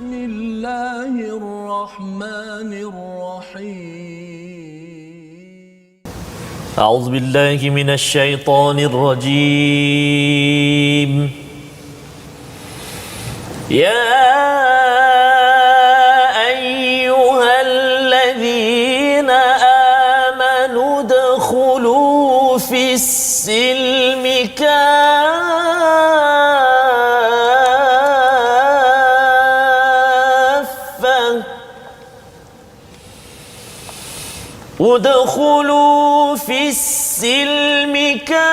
بسم الله الرحمن الرحيم أعوذ بالله من الشيطان الرجيم يا أيها الذين آمنوا ادخلوا في السلم ادخلوا في السلم كافة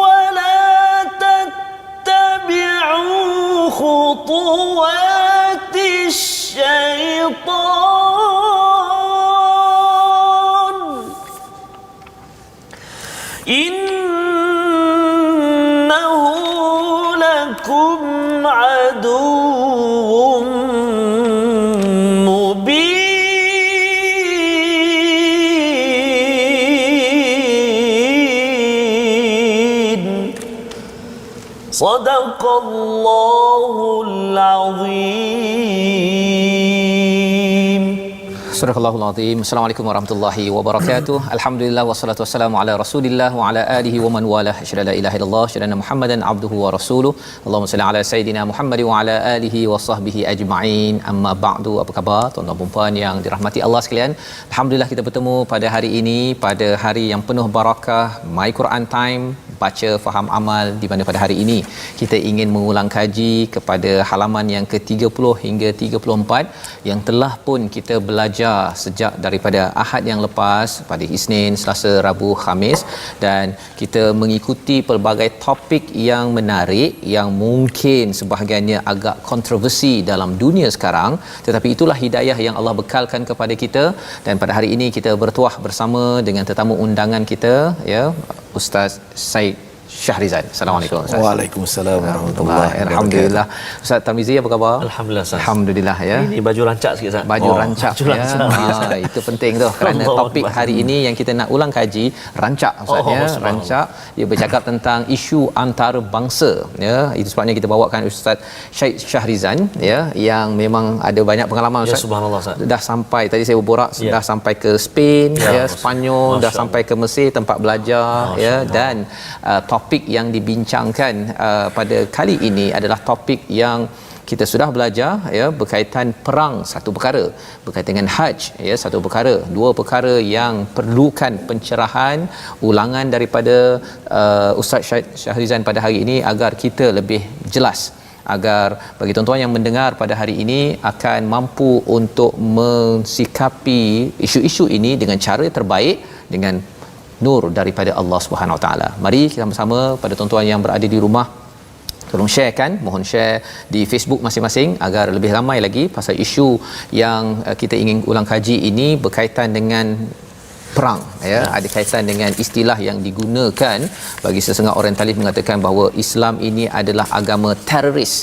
ولا تتبعوا خطوات الشيطان إنه لكم عدو مبين صدق الله العظيم. Surah Al-Azim. Assalamualaikum warahmatullahi wabarakatuh. Alhamdulillah wassalatu wassalamu ala Rasulillah wa ala alihi wa man walah. Asyhadu an la ilaha illallah, asyhadu anna Muhammadan abduhu wa rasuluh. Allahumma salli ala sayidina Muhammad wa ala alihi wa sahbihi ajma'in. Amma ba'du. Apa khabar tuan-tuan dan puan yang dirahmati Allah sekalian? Alhamdulillah kita bertemu pada hari ini, pada hari yang penuh barakah, My Quran Time, baca faham amal, di mana pada hari ini kita ingin mengulang kaji kepada halaman yang ke-30 hingga 34 yang telah pun kita belajar sejak daripada Ahad yang lepas, pada Isnin, Selasa, Rabu, Khamis, dan kita mengikuti pelbagai topik yang menarik yang mungkin sebahagiannya agak kontroversi dalam dunia sekarang, tetapi itulah hidayah yang Allah bekalkan kepada kita. Dan pada hari ini kita bertuah bersama dengan tetamu undangan kita, ya, Ustaz Syed Syahrizan. Assalamualaikum Ustaz. Waalaikumsalam warahmatullahi wabarakatuh. Alhamdulillah. Ustaz Tarmizi, apa khabar? Alhamdulillah Ustaz. Alhamdulillah, ya. Ini baju rancak sikit Ustaz. Baju rancak, baju rancak, ya. Itu penting tu, kerana topik hari ini yang kita nak ulang kaji rancak Ustaz, ya. Rancak dia bercakap tentang isu antarabangsa, ya. Itu sebabnya kita bawakan Ustaz Syed Syahrizan, ya, yang memang ada banyak pengalaman Ustaz. Ya, subhanallah Ustaz. Dah sampai, tadi saya berborak, dah sampai ke Spain, ya, Sepanyol, dah sampai ke Mesir tempat belajar, ya. Dan topik yang dibincangkan pada kali ini adalah topik yang kita sudah belajar, ya, berkaitan perang satu perkara, berkaitan dengan haji, ya, satu perkara, dua perkara yang perlukan pencerahan, ulangan daripada Ustaz Syed Syahrizan pada hari ini agar kita lebih jelas, agar bagi tuan-tuan yang mendengar pada hari ini akan mampu untuk mensikapi isu-isu ini dengan cara terbaik, dengan nur daripada Allah Subhanahu Wa Taala. Mari kita bersama, pada tuan-tuan yang berada di rumah, tolong sharekan, mohon share di Facebook masing-masing agar lebih ramai lagi pasal isu yang kita ingin ulang kaji ini berkaitan dengan perang, ya. Ada kaitan dengan istilah yang digunakan bagi sesengah orientalis mengatakan bahawa Islam ini adalah agama teroris.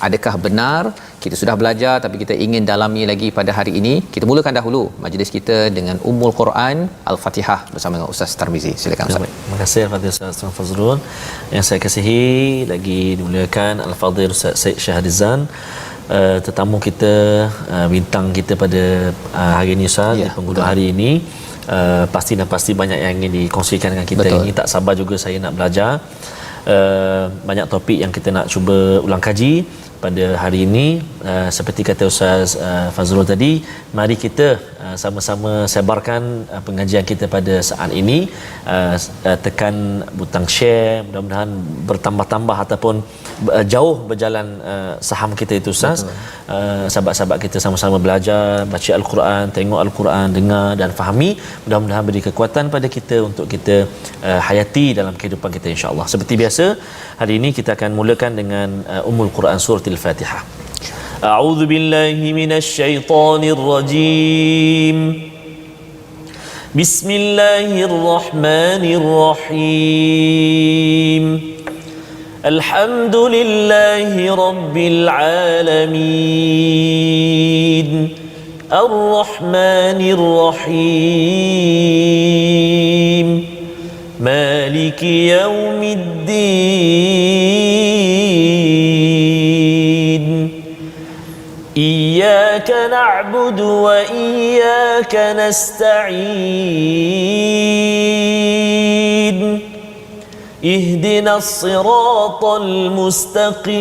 Adakah benar? Kita sudah belajar, tapi kita ingin dalami lagi pada hari ini. Kita mulakan dahulu majlis kita dengan Ummul Quran Al-Fatihah bersama dengan Ustaz Tarmizi. Silakan Ustaz. Terima kasih Al-Fadhil Ustaz Fazrul. Yang saya kasihi lagi dimuliakan Al-Fadhil Ustaz Syed Syahrizan, tetamu kita, bintang kita pada hari ini Ustaz, di penghujung hari ini. Pasti banyak yang ingin dikongsikan dengan kita. Betul. Ini tak sabar juga saya nak belajar. Banyak topik yang kita nak cuba ulang kaji pada hari ini. Seperti kata Ustaz Fazrul tadi, mari kita sama-sama sebarkan pengajian kita pada saat ini. Tekan butang share, mudah-mudahan bertambah-tambah ataupun jauh berjalan saham kita itu Ustaz. Sahabat-sahabat kita sama-sama belajar, baca Al-Quran, tengok Al-Quran, dengar dan fahami. Mudah-mudahan beri kekuatan pada kita untuk kita hayati dalam kehidupan kita, insya-Allah. Seperti biasa, hari ini kita akan mulakan dengan Ummul Quran surah Al-Fatihah. A'udzu billahi minasy syaithanir rajim. Bismillahirrahmanirrahim. Alhamdulillahi rabbil alamin. Ar-Rahmanir Rahim. مالك يوم الدين إياك نعبد وإياك نستعين اهدنا الصراط المستقيم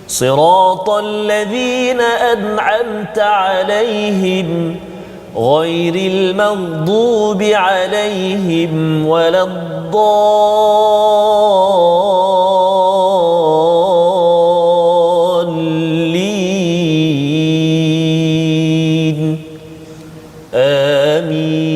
صراط الذين أنعمت عليهم غير المغضوب عليهم ولا الضالين آمين.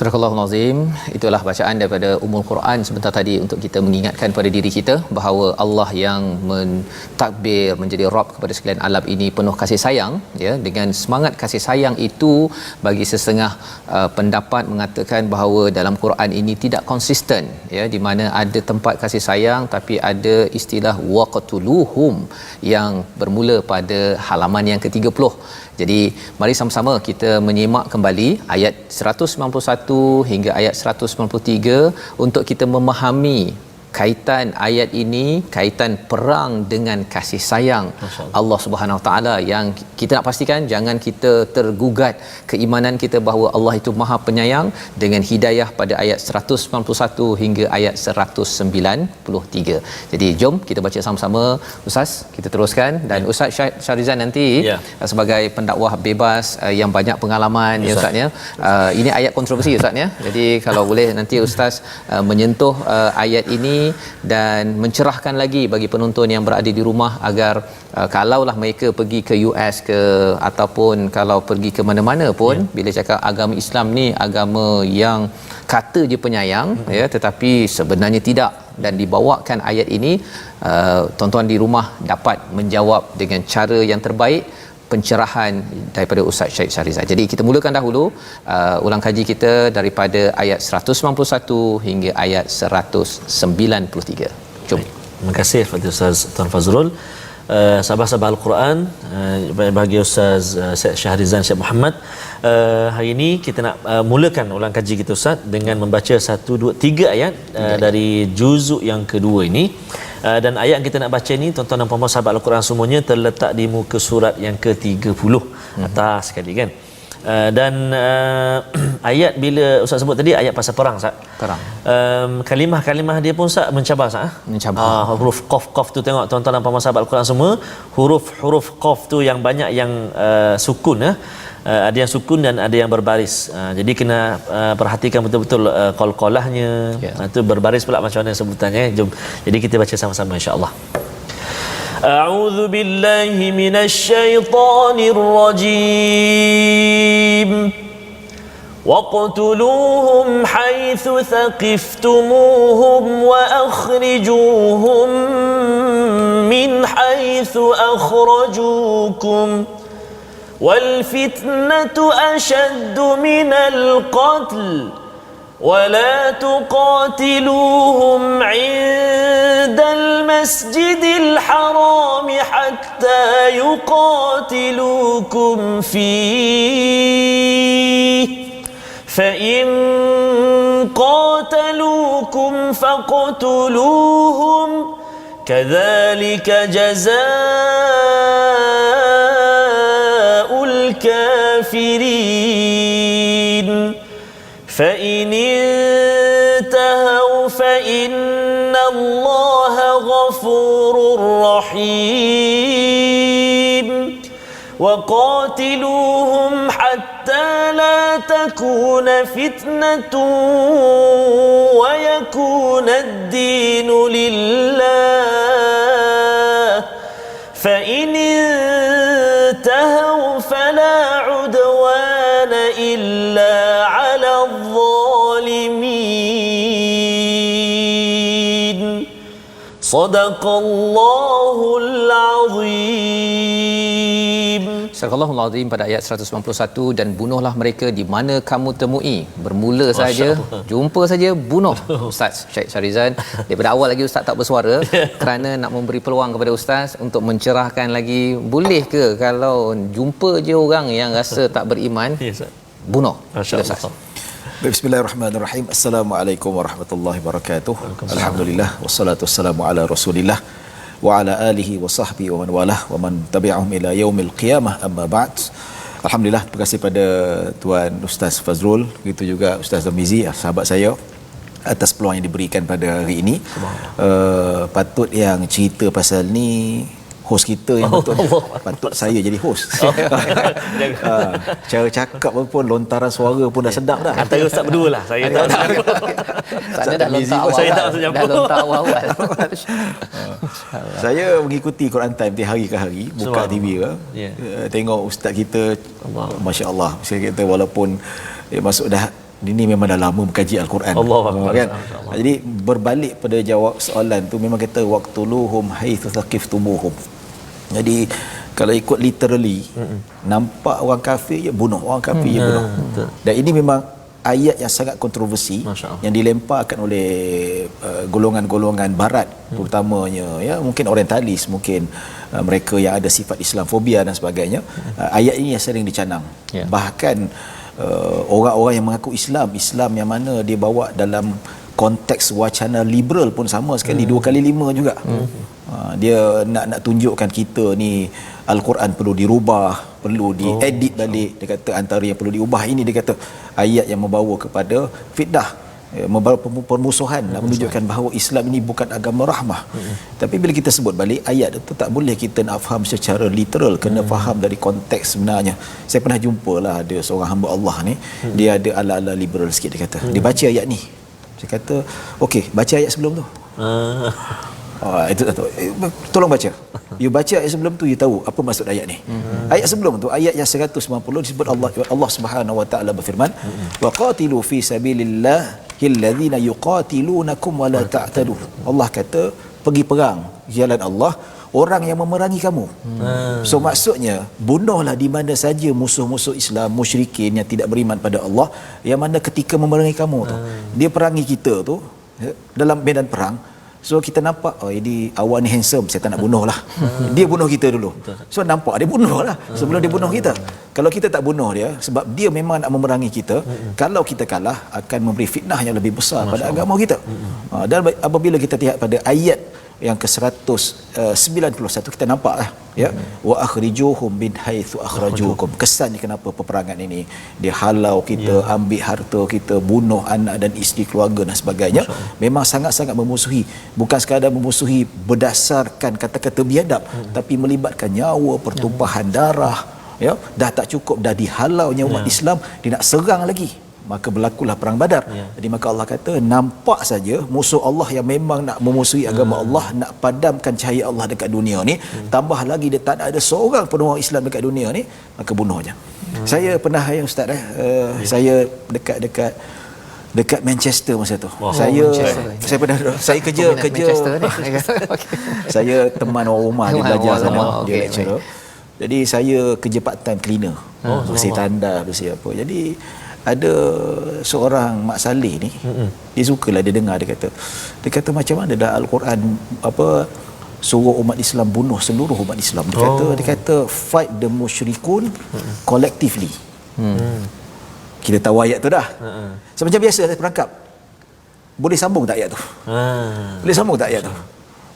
Surah Al-Azim. Itulah bacaan daripada Ummul Quran sebentar tadi untuk kita mengingatkan pada diri kita bahawa Allah yang mentakbir menjadi Rabb kepada sekalian alam ini penuh kasih sayang, ya. Dengan semangat kasih sayang itu, bagi sesetengah pendapat mengatakan bahawa dalam Quran ini tidak konsisten, ya, di mana ada tempat kasih sayang tapi ada istilah waqtuluhum yang bermula pada halaman yang ke-30. Jadi mari sama-sama kita menyimak kembali ayat 191 hingga ayat 193 untuk kita memahami kaitan ayat ini, kaitan perang dengan kasih sayang Allah Subhanahu Wa Taala, yang kita nak pastikan jangan kita tergugat keimanan kita bahawa Allah itu Maha Penyayang dengan hidayah pada ayat 191 hingga ayat 193. Jadi jom kita baca sama-sama Ustaz, kita teruskan. Dan Ustaz Syarizan nanti sebagai pendakwah bebas yang banyak pengalaman, ya Ustaz, ya. Ini ayat kontroversi Ustaz, ya. Jadi kalau boleh nanti Ustaz menyentuh ayat ini dan mencerahkan lagi bagi penonton yang berada di rumah agar kalaulah mereka pergi ke US ke ataupun kalau pergi ke mana-mana pun, bila cakap agama Islam ni agama yang kata je penyayang, ya, tetapi sebenarnya tidak, dan dibawakan ayat ini, tuan-tuan di rumah dapat menjawab dengan cara yang terbaik, pencerahan daripada Ustaz Syed Syarizal. Jadi kita mulakan dahulu ulang kaji kita daripada ayat 191 hingga ayat 193. Jom. Terima kasih kepada Ustaz Tuan Fazrul. Sahabat-sahabat Al-Quran, bagi Ustaz Syed Syarizal Syed Muhammad, hari ini kita nak mulakan ulang kaji kita Ustaz dengan membaca 1, 2, 3 ayat dari juzuk yang kedua ini. Dan ayat yang kita nak baca ni, tuan-tuan dan puan-puan sahabat Al-Quran semuanya, terletak di muka surat yang ke-30 atas sekali, kan. Dan ayat bila Ustaz sebut tadi ayat pasal perang, Ustaz. Perang. Kalimah-kalimah dia pun Ustaz mencabar, Ustaz. Mencabar. Huruf qaf tu, tengok tuan-tuan dan puan-puan sahabat Al-Quran semua, huruf qaf tu yang banyak yang sukun, ada yang sukun dan ada yang berbaris. Jadi kena perhatikan betul-betul qalqalahnya. Itu berbaris pula macam mana sebutannya. Jom, jadi kita baca sama-sama insya-Allah. A'udzu billahi minasy rajim. وَاقْتُلُوهُمْ حَيْثُ ثَقِفْتُمُوهُمْ وَأَخْرِجُوهُمْ مِنْ حَيْثُ أَخْرَجُوكُمْ وَالْفِتْنَةُ أَشَدُّ مِنَ الْقَتْلِ وَلَا تُقَاتِلُوهُمْ عِندَ الْمَسْجِدِ الْحَرَامِ حَتَّى يُقَاتِلُوكُمْ فِيهِ فَإِنْ قَاتَلُوكُمْ فَاقْتُلُوهُمْ كَذَلِكَ جَزَاءُ الْكَافِرِينَ فَإِنِ انْتَهَوْا فَإِنَّ اللَّهَ غَفُورٌ رَحِيمٌ وَقَاتِلُوهُمْ حَتَّى لَا تَكُونَ فِتْنَةٌ وَيَكُونَ الدِّينُ لِلَّهِ فَإِنِ انْتَهَوْا فَلَا عُدْوَانَ إِلَّا عَلَى الظَّالِمِينَ Sadaqallahul azim. Surahul Azim pada ayat 191, dan bunuhlah mereka di mana kamu temui. Bermula saja, jumpa saja, bunuh. Ustaz Syed Syarizan, daripada awal lagi Ustaz tak bersuara kerana nak memberi peluang kepada Ustaz untuk mencerahkan lagi. Boleh ke kalau jumpa je orang yang rasa tak beriman, bunuh? Masya-Allah. Bismillahirrahmanirrahim. Assalamualaikum warahmatullahi wabarakatuh. Alhamdulillah wassalatu wassalamu ala Rasulillah wa ala alihi wa sahbihi wa man walah wa man tabi'ahum ila yaumil qiyamah, amma ba'd. Alhamdulillah, terima kasih pada Tuan Ustaz Fazrul, begitu juga Ustaz Zamizi, sahabat saya, atas peluang yang diberikan pada hari ini. Patut yang cerita pasal ni hos kita yang patut saya jadi hos. Cara cakap pun, lontaran suara pun dah sedap dah. Antara Ustaz berdua lah. Saya tak Sana dah lontar awal. Saya tak masuk dah lontar awal. Saya mengikuti Quran Time di hari ke hari, buka TV ke, tengok ustaz kita, masya-Allah. Saya kata walaupun masuk dah ini memang dah lama mengkaji Al-Quran, kan? Jadi berbalik pada jawab soalan tu, memang kata waqtuluhum haitsu thaqiftumuhum. Jadi kalau ikut literally, nampak orang kafir je bunuh, orang kafir je bunuh. Dan ini memang ayat yang sangat kontroversi, yang dilemparkan oleh golongan-golongan barat, terutamanya mungkin orientalis, mungkin mereka yang ada sifat Islamfobia dan sebagainya. Ayat ini yang sering dicanang. Bahkan orang-orang yang mengaku Islam yang mana dia bawa dalam konteks wacana liberal pun sama sekali, 2x5 juga. Dia nak tunjukkan kita ni Al-Quran perlu dirubah, perlu diedit balik. Dia kata antara yang perlu diubah ini, dia kata ayat yang membawa kepada fitnah, membawa permusuhan, nak menunjukkan bahawa Islam ini bukan agama rahmah. Tapi bila kita sebut balik ayat itu, tak boleh kita nak faham secara literal, kena faham dari konteks sebenarnya. Saya pernah jumpa lah ada seorang hamba Allah ni, dia ada ala-ala liberal sikit. Dia kata dia baca ayat ni, saya kata okey, baca ayat sebelum tu. Itu tolong baca. You baca ayat sebelum tu, you tahu apa maksud ayat ni. Ayat sebelum tu, ayat yang 190, disebut Allah Subhanahu wa taala berfirman, wa qatilu fi sabilillah allazina yuqatilunakum wa la ta'tadu. Allah kata pergi perang jalan Allah orang yang memerangi kamu. So maksudnya bunuhlah di mana saja musuh-musuh Islam, musyrikin yang tidak beriman pada Allah, yang mana ketika memerangi kamu tu, dia perangi kita tu dalam medan perang. So kita nampak, oh ini awak ni handsome, saya tak nak bunuh lah. Dia bunuh kita dulu. So nampak dia bunuh lah sebelum dia bunuh kita. Kalau kita tak bunuh dia, sebab dia memang nak memerangi kita, kalau kita kalah akan memberi fitnah yang lebih besar pada agama kita. Dan apabila kita lihat pada ayat yang ke-191, kita nampak lah, wa akhrijuhum min haitsu akhrajukum. Kesannya kenapa peperangan ini dia halau kita, ambil harta kita, bunuh anak dan isteri, keluarga dan sebagainya. Memang sangat-sangat memusuhi, bukan sekadar memusuhi berdasarkan kata-kata biadab, tapi melibatkan nyawa, pertumpahan darah, dah tak cukup, dah dihalaunya umat Islam, dia nak serang lagi, maka berlakulah perang Badar. Jadi maka Allah kata, nampak saja musuh Allah yang memang nak memusuhi agama Allah, nak padamkan cahaya Allah dekat dunia ni, tambah lagi dia tak ada seorang pun orang Islam dekat dunia ni, maka bunuh je. Saya pernah ustaz, saya dekat Manchester masa tu. Saya pernah kerja saya teman orang rumah dia belajar sana, dia lecturer. Jadi saya kerja part time cleaner, bersih tandas, bersih apa. Jadi ada seorang Mak Saleh ni, dia sukalah dia dengar, dia kata macam mana dah Al-Quran suruh umat Islam bunuh seluruh umat Islam. Dia kata fight the musyrikun collectively. Kita tahu ayat tu dah. So, macam biasa saya perangkap, boleh sambung tak ayat tu? Boleh sambung tak ayat tu?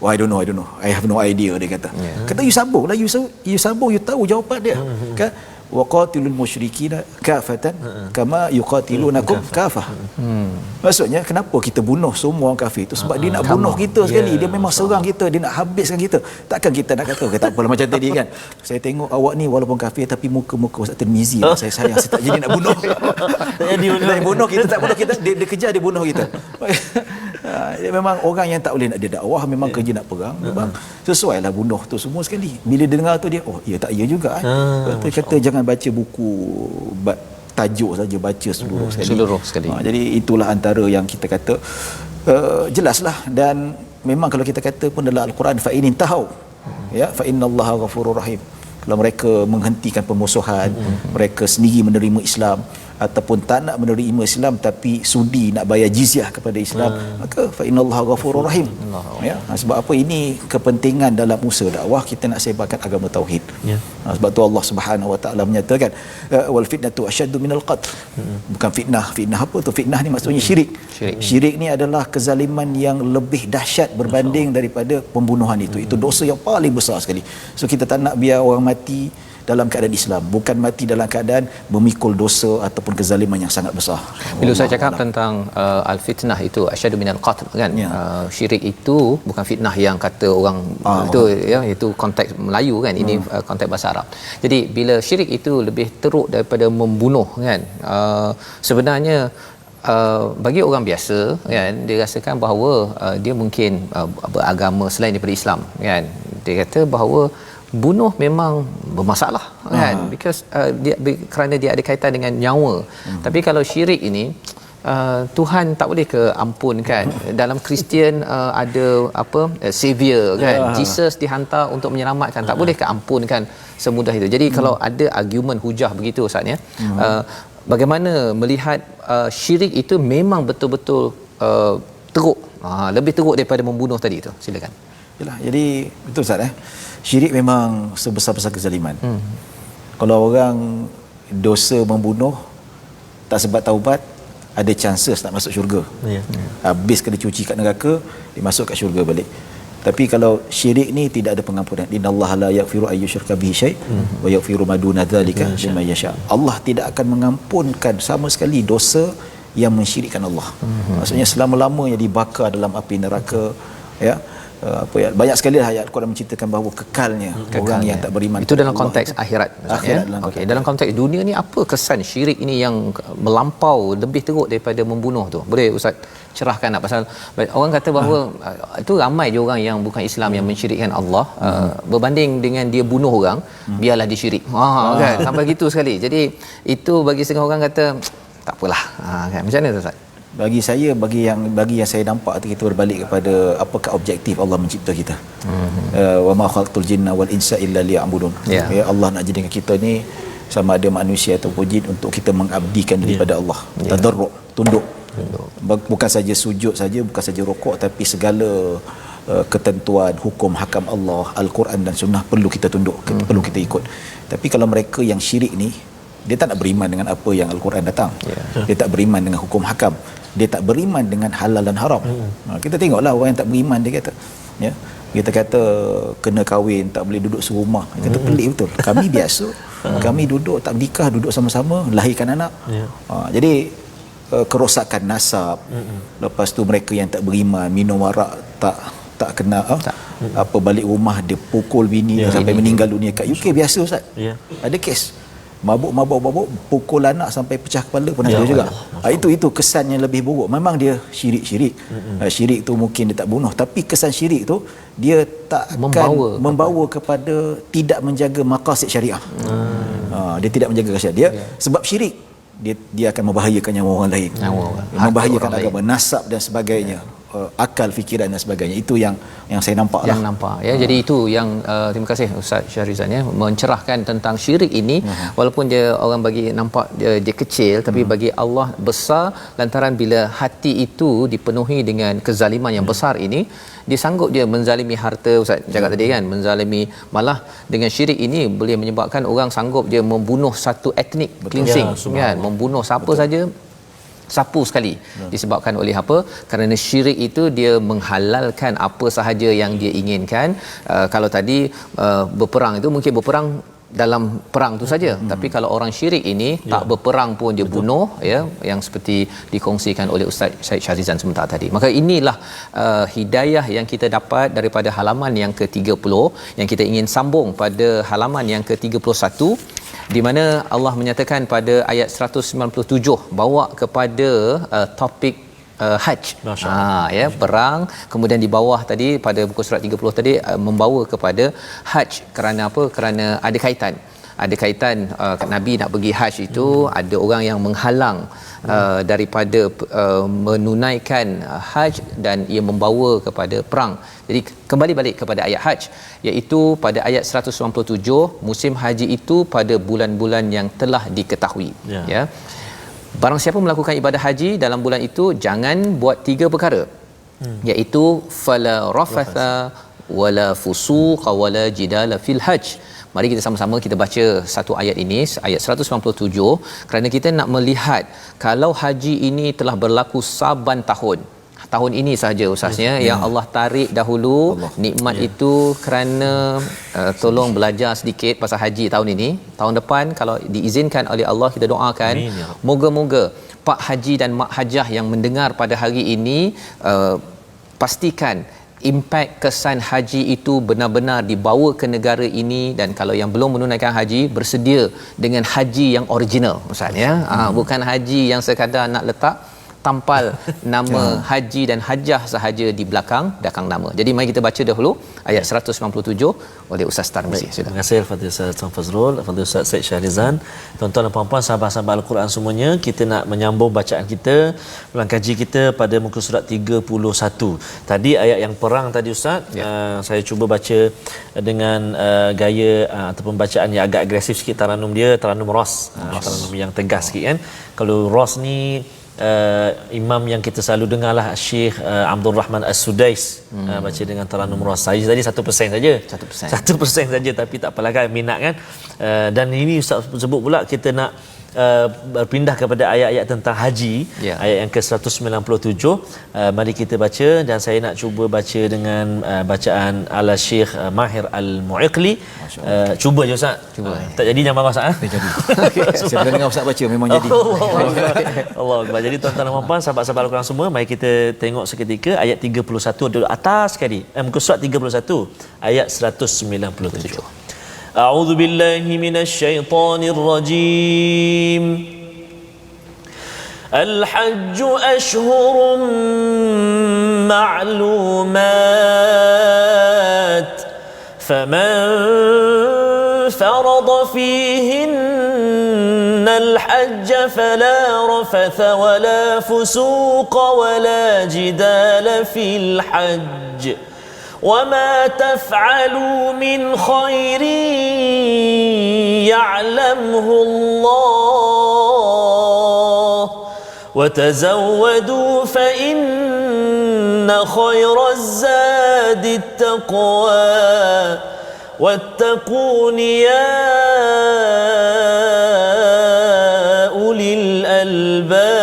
Oh, I don't know. I have no idea, dia kata. Kata you sambung lah, you sambung, you tahu jawapan dia. Kan? Waqatilul musyrikina kafatan kama yuqatilunakum kafah. Maksudnya kenapa kita bunuh semua orang kafir itu? Sebab dia nak bunuh kita sekali. Dia memang serang kita, dia nak habiskan kita. Takkan kita nak kata tak apalah macam tadi kan. Saya tengok awak ni walaupun kafir tapi muka-muka Ustaz Tirmizi saya sayang, saya tak jadi nak bunuh. Tak jadi bunuh kita, tak bunuh kita, dia kejar, dia bunuh kita. Dia memang orang yang tak boleh nak dia dakwah, memang kerja nak perang, memang sesuailah bunuh tu semua sekali. Bila dia dengar tu dia, oh ya tak ya juga. Dia kata jangan baca buku tajuk saja, baca seluruh sekali. Jadi itulah antara yang kita kata jelaslah. Dan memang kalau kita kata pun dalam Al-Quran fa in intahau, ya, fa innallaha ghafurur rahim. Kalau mereka menghentikan permusuhan, mereka sendiri menerima Islam ataupun tak nak menerima Islam tapi sudi nak bayar jizyah kepada Islam, maka fa innallaha ghafurur rahim. Ya, sebab apa? Ini kepentingan dalam usaha dakwah kita nak sebarkan agama tauhid. Ya. Sebab tu Allah Subhanahu Wa Taala menyatakan wal fitnatu asyaddu minal qatl. Bukan fitnah. Fitnah apa tu? Fitnah ni maksudnya syirik. Syirik ni adalah kezaliman yang lebih dahsyat berbanding daripada pembunuhan itu. Itu dosa yang paling besar sekali. So kita tak nak biar orang mati dalam keadaan Islam, bukan mati dalam keadaan memikul dosa ataupun kezaliman yang sangat besar. Bila saya cakap tentang al-fitnah itu asyadu minal qatl kan, syirik itu bukan fitnah yang kata orang itu ya, itu konteks Melayu kan, ini konteks bahasa Arab. Jadi bila syirik itu lebih teruk daripada membunuh kan, sebenarnya bagi orang biasa kan, dia rasakan bahawa dia mungkin beragama selain daripada Islam kan, dia kata bahawa bunuh memang bermasalah kan, because kerana dia ada kaitan dengan nyawa. Tapi kalau syirik ini Tuhan tak boleh ke ampunkan. Dalam Kristian ada apa, savior kan, Jesus dihantar untuk menyelamatkan, tak boleh ke ampunkan semudah itu. Jadi kalau ada argument hujah begitu Ustaz ya, bagaimana melihat syirik itu memang betul-betul teruk, lebih teruk daripada membunuh tadi itu? Silakan. Yalah, jadi betul Ustaz syirik memang sebesar-besar kezaliman. Kalau orang dosa membunuh tak sempat taubat, ada chances tak masuk syurga. Habis kena cuci kat neraka, dia masuk kat syurga balik. Tapi kalau syirik ni tidak ada pengampunan. Innallaha la yaghfiru ay yushraka bihi syai' wa yaghfiru ma duna dzalika liman yasha. Allah tidak akan mengampunkan sama sekali dosa yang mensyirikkan Allah. Maksudnya selama-lamanya dibakar dalam api neraka, ya. Apa ya, banyak sekali ayat Al-Quran menceritakan bahawa kekalnya orang yang tak beriman itu dalam konteks akhirat ya? Dalam konteks dunia ni, apa kesan syirik ini yang melampau lebih teruk daripada membunuh tu? Boleh Ustaz cerahkan tak? Pasal orang kata bahawa itu ramai je orang yang bukan Islam yang mensyirikkan Allah, berbanding dengan dia bunuh orang, biarlah dia syirik kan, sampai gitu sekali. Jadi itu bagi setengah orang kata tak apalah kan. Macam mana tu Ustaz? Bagi saya, bagi yang saya nampak tu, kita berbalik kepada apakah objektif Allah mencipta kita. Wa ma khalaqtul jinna wal insa illa liya'budun. Ya, Allah nak jadikan kita ni sama ada manusia ataupun jin untuk kita mengabdikan daripada Allah. Tadarruk, tunduk. Bukan saja sujud saja, bukan saja rukuk, tapi segala ketentuan hukum hakam Allah, Al-Quran dan Sunnah perlu kita tunduk, perlu kita ikut. Tapi kalau mereka yang syirik ni, dia tak nak beriman dengan apa yang Al-Quran datang. Dia tak beriman dengan hukum hakam. Dia tak beriman dengan halal dan haram. Kita tengoklah orang yang tak beriman, dia kata, ya, kita kata kena kahwin, tak boleh duduk serumah. Dia kata pelik betul. Kami biasa, kami duduk tak nikah, duduk sama-sama, lahirkan anak. Jadi kerosakan nasab. Lepas tu mereka yang tak beriman, minum arak, tak kena apa, balik rumah dia pukul bini sampai meninggal dunia. Kat UK biasa Ustaz. Ada kes mabuk pukul anak sampai pecah kepala pun ada juga. Itu kesan yang lebih buruk. Memang dia syirik. Syirik tu mungkin dia tak bunuh, tapi kesan syirik tu dia tak akan membawa kepada tidak menjaga maqasid syariah. Dia tidak menjaga syariah dia, sebab syirik dia akan membahayakan nyawa orang lain, membahayakan agama, nasab dan sebagainya, akal, fikiran dan sebagainya. Itu yang saya nampak ya. Jadi itu yang terima kasih Ustaz Syahrizan ya, mencerahkan tentang syirik ini. Walaupun dia orang bagi nampak dia kecil, tapi bagi Allah besar, lantaran bila hati itu dipenuhi dengan kezaliman yang besar ini, dia sanggup dia menzalimi harta. Ustaz cakap tadi kan, menzalimi, malah dengan syirik ini boleh menyebabkan orang sanggup dia membunuh satu etnik cleansing kan, membunuh siapa saja, sapu sekali. Disebabkan oleh apa? Kerana syirik itu dia menghalalkan apa sahaja yang dia inginkan. Kalau tadi berperang itu mungkin berperang dalam perang tu saja, tapi kalau orang syirik ini tak berperang pun dia bunuh, ya, yang seperti dikongsikan oleh Ustaz Syed Syahrizan sebentar tadi. Maka inilah hidayah yang kita dapat daripada halaman yang ke-30, yang kita ingin sambung pada halaman yang ke-31, di mana Allah menyatakan pada ayat 197 bawa kepada topik Hajj. Ya, perang. Kemudian di bawah tadi pada buku surat 30 tadi membawa kepada Hajj. Kerana apa? Kerana ada kaitan. ada kaitan Nabi nak pergi haji itu ada orang yang menghalang daripada menunaikan haji dan ia membawa kepada perang. Jadi kembali balik kepada ayat haji, iaitu pada ayat 197 musim haji itu pada bulan-bulan yang telah diketahui. Ya. Barang siapa melakukan ibadah haji dalam bulan itu jangan buat 3 perkara. Iaitu fala rafatha wala fusuqa wala jidala fil hajj. Mari kita sama-sama kita baca satu ayat ini, ayat 197, kerana kita nak melihat kalau haji ini telah berlaku saban tahun ini sahaja Ustaznya yang Allah tarik dahulu nikmat itu kerana tolong belajar sedikit pasal haji tahun ini. Tahun depan kalau diizinkan oleh Allah kita doakan moga-moga Pak Haji dan Mak Hajah yang mendengar pada hari ini pastikan impak kesan haji itu benar-benar dibawa ke negara ini, dan kalau yang belum menunaikan haji bersedia dengan haji yang original Ustaz ya. Bukan haji yang sekadar nak letak tampal nama haji dan hajah sahaja di belakang nama. Jadi mari kita baca dahulu ayat 197 oleh Ustaz Tarmizi. Terima kasih Fadil Ustaz Fazrul, Fadil Ustaz Syed Shahrizan. Tuan-tuan dan puan-puan, sahabat-sahabat Al-Quran semuanya, kita nak menyambung bacaan kita, ulang kaji kita pada muka surat 31. Tadi ayat yang perang tadi Ustaz, saya cuba baca dengan gaya ataupun bacaan yang agak agresif sikit. Taranum dia taranum ros, taranum yang tegas sikit kan. Kalau ros ni imam yang kita selalu dengarlah Syekh Abdul Rahman As-Sudais baca dengan taranum ras. Saya tadi 1% saja. 1% saja, tapi tak apalah kan, minat kan. Dan ini Ustaz sebut pula kita nak berpindah kepada ayat-ayat tentang haji, ayat yang ke-197. Mari kita baca, dan saya nak cuba baca dengan bacaan ala Syekh Mahir Al-Mu'iqli. Cuba je Ustaz. Tak jadi jangan marah Ustaz. Tak jadi. Saya dengar Ustaz baca memang jadi. Allah Akbar. Jadi tuan-tuan dan puan-puan, sahabat-sahabat Al-Quran semua, mari kita tengok seketika ayat 31 duduk atas sekali. Muka surat 31 ayat 197. أعوذ بالله من الشيطان الرجيم الحج أشهر معلومات فمن فرض فيهن الحج فلا رفث ولا فسوق ولا جدال في الحج وما تفعلوا من خير يعلمه الله وتزودوا فإن خير الزاد التقوى واتقون يا أولي الألباب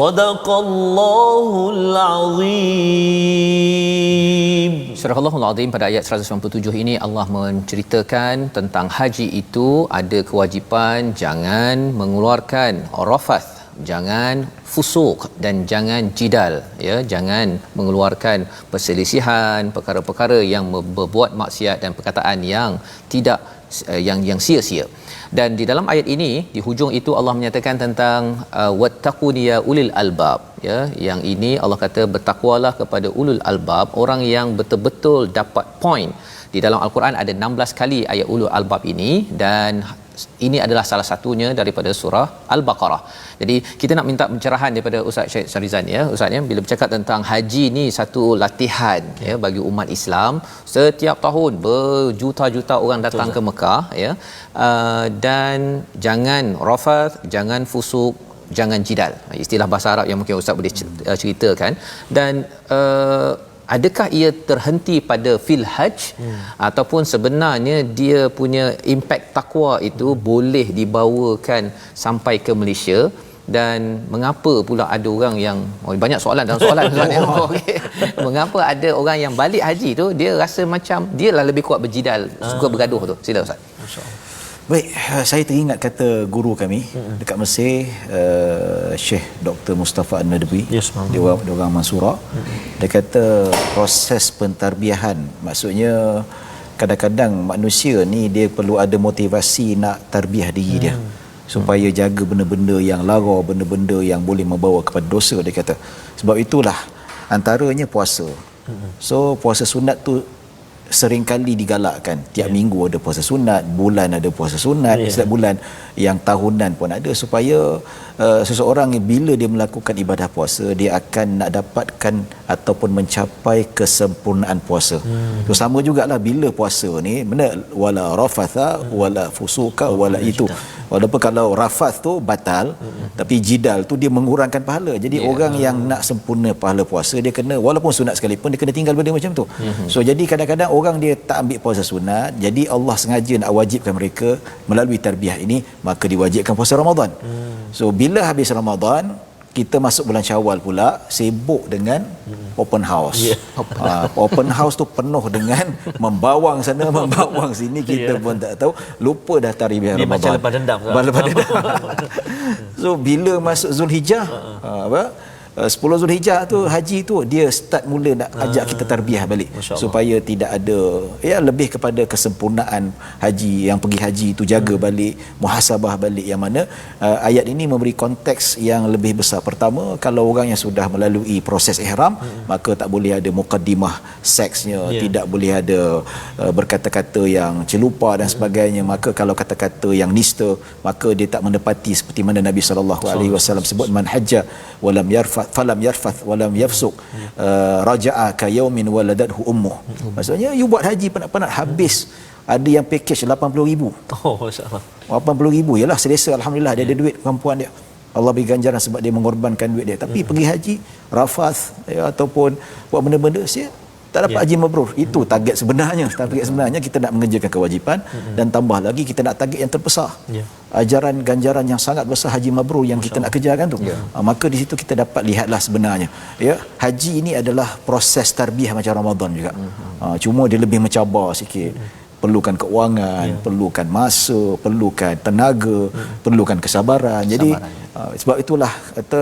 صدق الله العظيم. Surah Allahul Azim pada ayat 197 ini Allah menceritakan tentang haji itu ada kewajipan jangan mengeluarkan rafath, jangan fusuk dan jangan jidal, ya, jangan mengeluarkan perselisihan, perkara-perkara yang berbuat maksiat dan perkataan yang tidak yang sia-sia. Dan di dalam ayat ini di hujung itu Allah menyatakan tentang wattaquni ya ulil albab, ya, yang ini Allah kata bertakwalah kepada ulul albab, orang yang betul-betul dapat point. Di dalam al-Quran ada 16 kali ayat ulul albab ini, dan ini adalah salah satunya daripada surah Al-Baqarah. Jadi kita nak minta pencerahan daripada Ustaz Syed Shahrizan, ya Ustaz, ya, bila bercakap tentang haji ni satu latihan, ya, bagi umat Islam. Setiap tahun berjuta-juta orang datang ke Mekah, ya, dan jangan rafath, jangan fusuk, jangan jidal, istilah bahasa Arab yang mungkin Ustaz boleh ceritakan. Dan adakah ia terhenti pada fil hajj ataupun sebenarnya dia punya impak takwa itu boleh dibawakan sampai ke Malaysia? Dan mengapa pula ada orang yang banyak soalan dalam soalan sebenarnya. Okey. Mengapa ada orang yang balik haji tu dia rasa macam dialah lebih kuat berjidal, suka bergaduh tu? Sila Ustaz. Masya-Allah. Baik, saya teringat kata guru kami dekat Mesir, Syekh Dr. Mustafa An-Nadwi, dia orang Mansura. Dia kata proses pentarbiahan, maksudnya kadang-kadang manusia ni dia perlu ada motivasi nak tarbiah diri dia supaya jaga benda-benda yang lara, benda-benda yang boleh membawa kepada dosa, dia kata. Sebab itulah antaranya puasa. So puasa sunat tu seringkali digalakkan tiap minggu ada puasa sunat, bulan ada puasa sunat, setiap bulan yang tahunan pun ada, supaya seseorang bila dia melakukan ibadah puasa dia akan nak dapatkan ataupun mencapai kesempurnaan puasa. So, sama jugalah bila puasa ni benar, wala rafatha wala fusuka wala itu. Walaupun kalau rafath tu batal, tapi jidal tu dia mengurangkan pahala. Jadi orang yang nak sempurna pahala puasa dia kena, walaupun sunat sekalipun dia kena tinggal benda macam tu. So jadi kadang-kadang orang dia tak ambil puasa sunat, jadi Allah sengaja nak wajibkan mereka melalui tarbiyah ini, maka diwajibkan puasa Ramadan. So bila habis Ramadan, kita masuk bulan Syawal pula sibuk dengan open house. Open house tu penuh dengan membawang sana membawang sini, kita pun tak tahu, lupa dah tarbiyah Ramadan. Macam lepas dendam. Lepas dendam. So bila masuk Zulhijjah, 10 Zulhijjah tu haji tu dia start mula nak ajak kita tarbiyah balik, supaya tidak ada lebih kepada kesempurnaan haji, yang pergi haji tu jaga balik, muhasabah balik, yang mana ayat ini memberi konteks yang lebih besar. Pertama, kalau orang yang sudah melalui proses ihram, maka tak boleh ada mukaddimah seksnya, tidak boleh ada berkata-kata yang celupa dan sebagainya. Maka kalau kata-kata yang nista, maka dia tak menepati seperti mana Nabi SAW sebut, man hajja walam yarfa falam yarfath walam yafsuq raja'a ka yaumin waladathu ummuh. Maksudnya you buat haji penat-penat habis, ada yang package 80,000. Masya-Allah. 80,000 ialah selesa, alhamdulillah dia ada duit, kemampuan dia. Allah beri ganjaran sebab dia mengorbankan duit dia. Tapi pergi haji rafath ataupun buat benda-benda sia, tak dapat haji mabrur. Itu target sebenarnya. Target sebenarnya kita nak mengerjakan kewajipan, dan tambah lagi kita nak target yang terbesar. Ajaran ganjaran yang sangat besar haji mabrur yang kita nak kejarkan tu. Maka di situ kita dapat lihatlah sebenarnya haji ini adalah proses tarbiyah macam Ramadan juga. Cuma dia lebih mencabar sikit. Perlukan keuangan, perlukan masa, perlukan tenaga, perlukan kesabaran. Jadi sebab itulah kata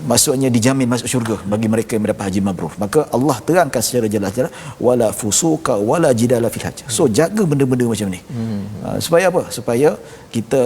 maksudnya dijamin masuk syurga bagi mereka yang mendapat haji mabrur. Maka Allah terangkan secara jelas-jelas, wala fusuka wala jidala fil hajj. So jaga benda-benda macam ni. Supaya apa? Supaya kita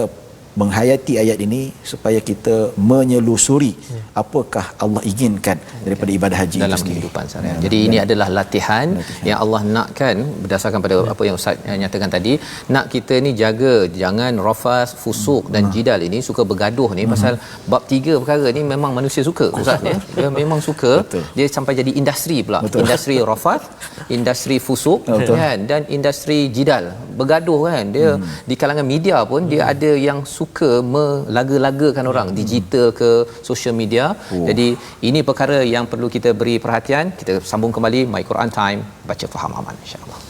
menghayati ayat ini, supaya kita menyelusuri apakah Allah inginkan daripada ibadah haji dalam kehidupan seharian. Jadi ini adalah latihan yang Allah nakkan berdasarkan pada apa yang Ustaz nyatakan tadi. Nak kita ni jaga jangan rafas, fusuk dan jidal ini, suka bergaduh ni, pasal bab 3 perkara ni memang manusia suka Ustaz ya. Dia memang suka. Dia sampai jadi industri pula. Industri rafas, industri fusuk kan, dan industri jidal. Bergaduh kan. Dia di kalangan media pun dia ada yang suka melaga-lagakan orang digital ke social media. Jadi ini perkara yang perlu kita beri perhatian. Kita sambung kembali My Quran Time, baca faham aman insya-Allah.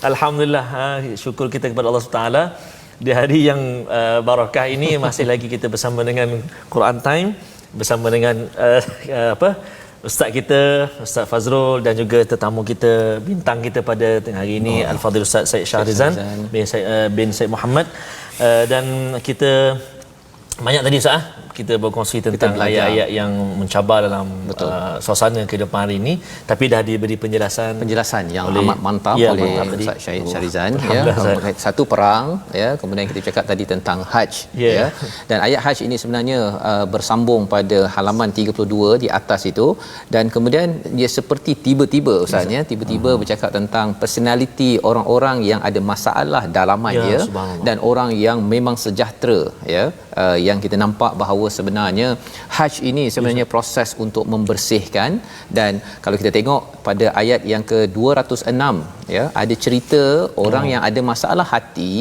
Alhamdulillah, syukur kita kepada Allah SWT. Di hari yang barakah ini masih lagi kita bersama dengan Quran Time, bersama dengan Ustaz kita, Ustaz Fazrul, dan juga tetamu kita, bintang kita pada tengah hari ini, Al-Fadhil Ustaz Syed Shahrizan bin Syed Muhammad. Dan kita banyak tadi Ustaz, kita berkongsi tentang ayat-ayat yang mencabar dalam suasana kehidupan hari ini, tapi dah diberi penjelasan yang amat mantap oleh Ustaz Syed Shahrizan satu perang kemudian kita cakap tadi tentang haji dan ayat haji ini sebenarnya bersambung pada halaman 32 di atas itu, dan kemudian dia seperti tiba-tiba Ustaz tiba-tiba bercakap tentang personaliti orang-orang yang ada masalah dalaman dia dan orang yang memang sejahtera yang kita nampak bahawa sebenarnya haj ini sebenarnya proses untuk membersihkan. Dan kalau kita tengok pada ayat yang ke-206 ada cerita orang yang ada masalah hati,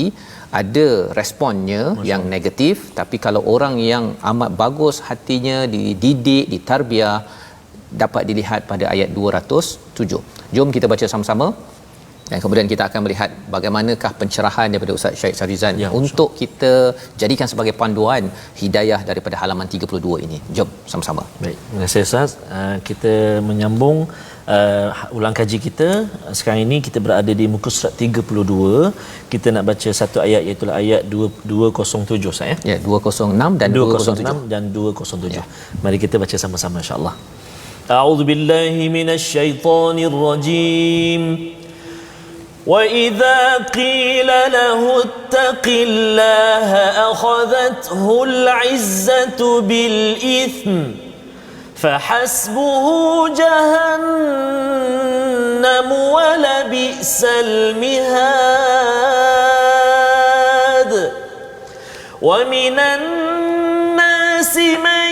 ada responnya yang negatif, tapi kalau orang yang amat bagus hatinya, dididik, ditarbiyah, dapat dilihat pada ayat 207. Jom kita baca sama-sama dan kemudian kita akan melihat bagaimanakah pencerahan daripada Ustaz Syed Shahrizan untuk kita jadikan sebagai panduan hidayah daripada halaman 32 ini. Jom sama-sama. Baik, terima kasih Ustaz. Kita menyambung ulang kaji kita. Sekarang ini kita berada di muka surat 32. Kita nak baca satu ayat, iaitu ayat 207 Ustaz ya. Ya, 206 dan 206 dan 207. Ya. Mari kita baca sama-sama insya-Allah. A'udzu billahi minasyaitonir rajim. وَإِذَا قِيلَ لَهُ اتَّقِ اللَّهَ أَخَذَتْهُ الْعِزَّةُ بِالْإِثْمِ فَحَسْبُهُ جَهَنَّمُ وَلَبِئْسَ الْمِهَادُ وَمِنَ النَّاسِ مَن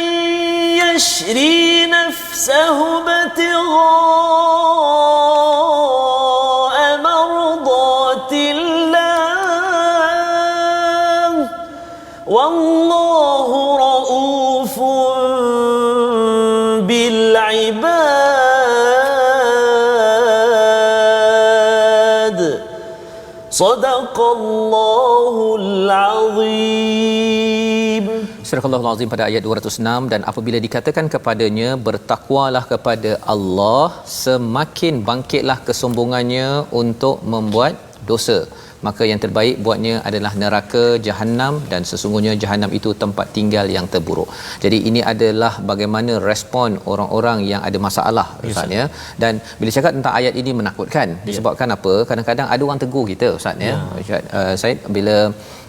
يَشْرِي نَفْسَهُ ابْتِغَاءَ مرضات الله والله رؤوف بالعباد صدق الله العظيم. Surah Al-Azim pada ayat 206, dan apabila dikatakan kepadanya bertakwalah kepada Allah, semakin bangkitlah kesombongannya untuk membuat dosa, maka yang terbaik buatnya adalah neraka Jahannam, dan sesungguhnya Jahannam itu tempat tinggal yang terburuk. Jadi ini adalah bagaimana respon orang-orang yang ada masalah Ustaz ya. Dan bila cakap tentang ayat ini menakutkan disebabkan apa? Kadang-kadang ada orang tegur kita Ustaz ya. Said, bila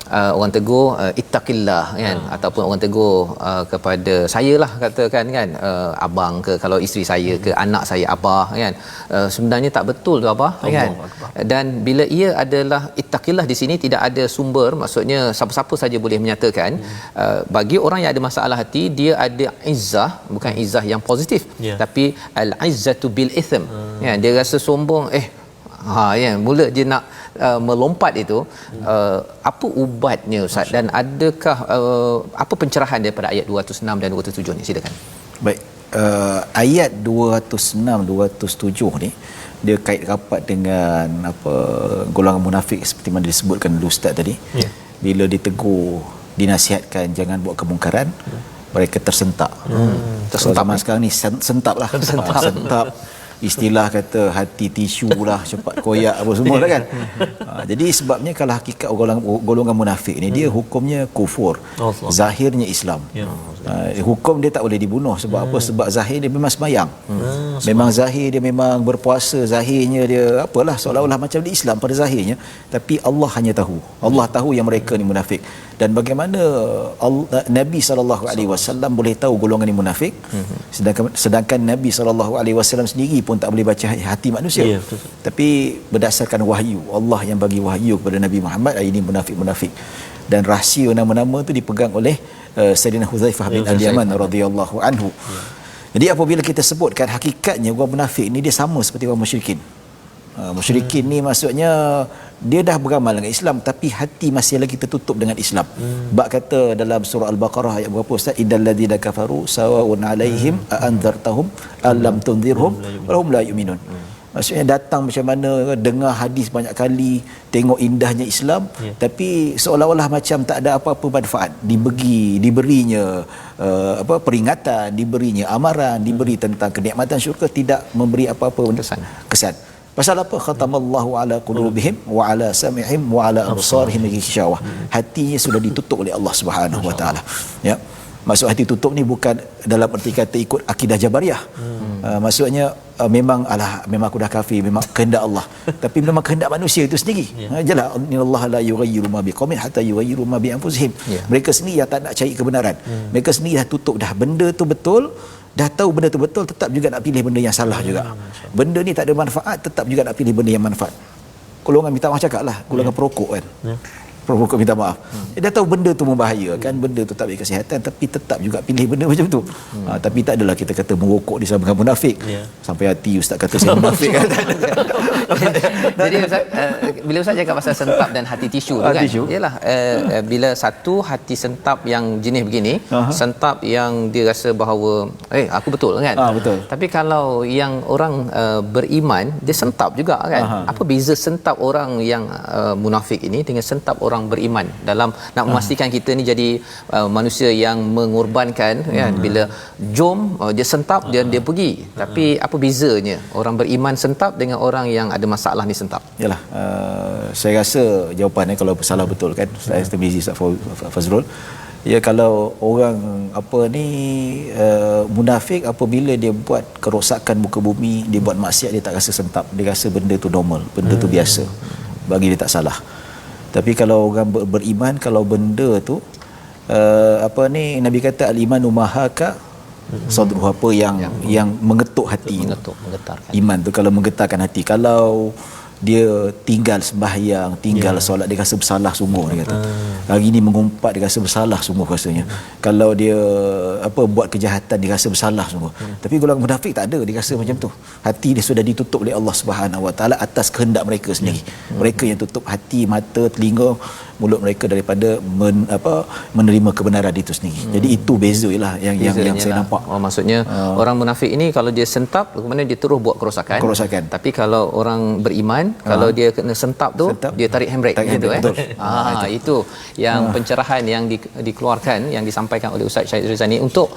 orang tegur ittaqillah kan, ataupun orang tegur kepada saya lah katakan kan, abang ke, kalau isteri saya ke, anak saya abah kan, sebenarnya tak betul tu abah kan. Dan bila ia adalah ittaqillah di sini tidak ada sumber, maksudnya siapa-siapa saja boleh menyatakan. Bagi orang yang ada masalah hati, dia ada izzah, bukan izzah yang positif, tapi al-izzatu bil ithm kan, dia rasa sombong ya, mula dia nak melompat itu. Apa ubatnya Ustaz, dan adakah apa pencerahan daripada ayat 206 dan 207 ni? Silakan. Baik, ayat 206 207 ni dia kait rapat dengan apa, golongan munafik seperti mana disebutkan dulu Ustaz tadi. Bila ditegur, dinasihatkan jangan buat kemungkaran, mereka tersentak. Tersentak sekarang ni sentap lah. Sentap. Istilah kata hati tisu lah, cepat koyak apa semua lah kan. Jadi sebabnya kalau hakikat golongan munafik ni, dia hukumnya kufur, zahirnya Islam. Hukum dia tak boleh dibunuh. Sebab apa? Sebab zahir dia memang sembahyang, memang zahir dia memang berpuasa, zahirnya dia apalah, seolah-olah macam di Islam pada zahirnya, tapi Allah hanya tahu. Allah tahu yang mereka ni munafik. Dan bagaimana Nabi SAW boleh tahu golongan ni munafik, sedangkan Nabi SAW sendiri pun tak boleh baca hati manusia. Tapi berdasarkan wahyu, Allah yang bagi wahyu kepada Nabi Muhammad, ini munafik-munafik. Dan rahsia nama-nama tu dipegang oleh Sayyidina Huzaifah bin Al-Yaman radhiyallahu anhu. Jadi apabila kita sebutkan hakikatnya orang munafik ni, dia sama seperti orang musyrikin. Musyrikin ni maksudnya dia dah beramal dengan Islam tapi hati masih lagi tertutup dengan Islam. Bab kata dalam surah Al-Baqarah ayat berapa Ustaz? Innal ladzina kafaru sawa'un 'alaihim a anzartahum allam tunzirhum wa hum la yu'minun. Maksudnya datang macam mana, dengar hadis banyak kali, tengok indahnya Islam, tapi seolah-olah macam tak ada apa-apa manfaat. Diberinya peringatan, diberinya amaran, diberi tentang kenikmatan syurga, tidak memberi apa-apa kesan. Pasal apa? Khatamallahu ala qulubihim wa ala sam'ihim wa ala absarihim ghishawah. Hatinya sudah ditutup oleh Allah Subhanahu wa taala. Ya. Maksud hati tutup ni bukan dalam erti kata ikut akidah Jabariyah. Maksudnya memang aku dah kafir, memang kehendak Allah. Tapi memang kehendak manusia itu sendiri. Jelah innallaha la yughayyiru ma biqaumin hatta yughayyiru ma bi anfusihim. Mereka sendiri yang tak nak cari kebenaran. Mereka sendiri dah tutup dah. Benda tu betul, dah tahu benda tu betul, tetap juga nak pilih benda yang salah juga. Benda ni tak ada manfaat, tetap juga nak pilih benda yang manfaat. Golongan minta maaf cakap lah, golongan perokok kan. rokok minta maaf. Dia tahu benda tu membahayakan, benda tu tak baik kesihatan, tapi tetap juga pilih benda macam tu. Tapi tak adalah kita kata merokok disama dengan munafik. Sampai hati ustaz kata saya munafik kan. Jadi ustaz, bila ustaz cakap pasal sentap dan hati tisu tu kan, yalah, bila satu hati sentap yang jenis begini, sentap yang dia rasa bahawa aku betul kan. Betul. Tapi kalau yang orang beriman, dia sentap juga kan. Apa beza sentap orang yang munafik ini dengan sentap orang beriman dalam nak memastikan kita ni jadi manusia yang mengorbankan kan. Bila jom dia sentap, dia pergi. Tapi apa bezanya orang beriman sentap dengan orang yang ada masalah ni sentap? Yalah, saya rasa jawapannya kalau salah betul kan, saya termizi Ustaz Fazrul. Ya, kalau orang munafik, apabila dia buat kerosakan muka bumi, dia buat maksiat, dia tak rasa sentap, dia rasa benda tu normal, benda tu biasa, bagi dia tak salah. Tapi kalau orang beriman, kalau benda tu Nabi kata al-imanu mahaka sadruh, apa yang mengetuk hati, menggetarkan iman tu kalau menggetarkan hati. Kalau dia tinggal sembahyang, tinggal solat, dia rasa bersalah sungguh, dia kata. Hari ni mengumpat, dia rasa bersalah sungguh rasanya. Kalau dia buat kejahatan, dia rasa bersalah sungguh. Tapi golongan munafik tak ada, dia rasa macam tu. Hati dia sudah ditutup oleh Allah Subhanahu Wa Taala atas kehendak mereka sendiri. Mereka yang tutup hati, mata, telinga, mulut mereka daripada menerima kebenaran itu sendiri. Jadi itu bezalah yang saya nampak. Maksudnya orang munafik ini kalau dia sentap, kemudian dia terus buat kerosakan. Tapi kalau orang beriman, kalau dia kena sentap tu, dia tarik handbrake gitu itu yang pencerahan yang dikeluarkan, yang disampaikan oleh Ustaz Syahid Rizani untuk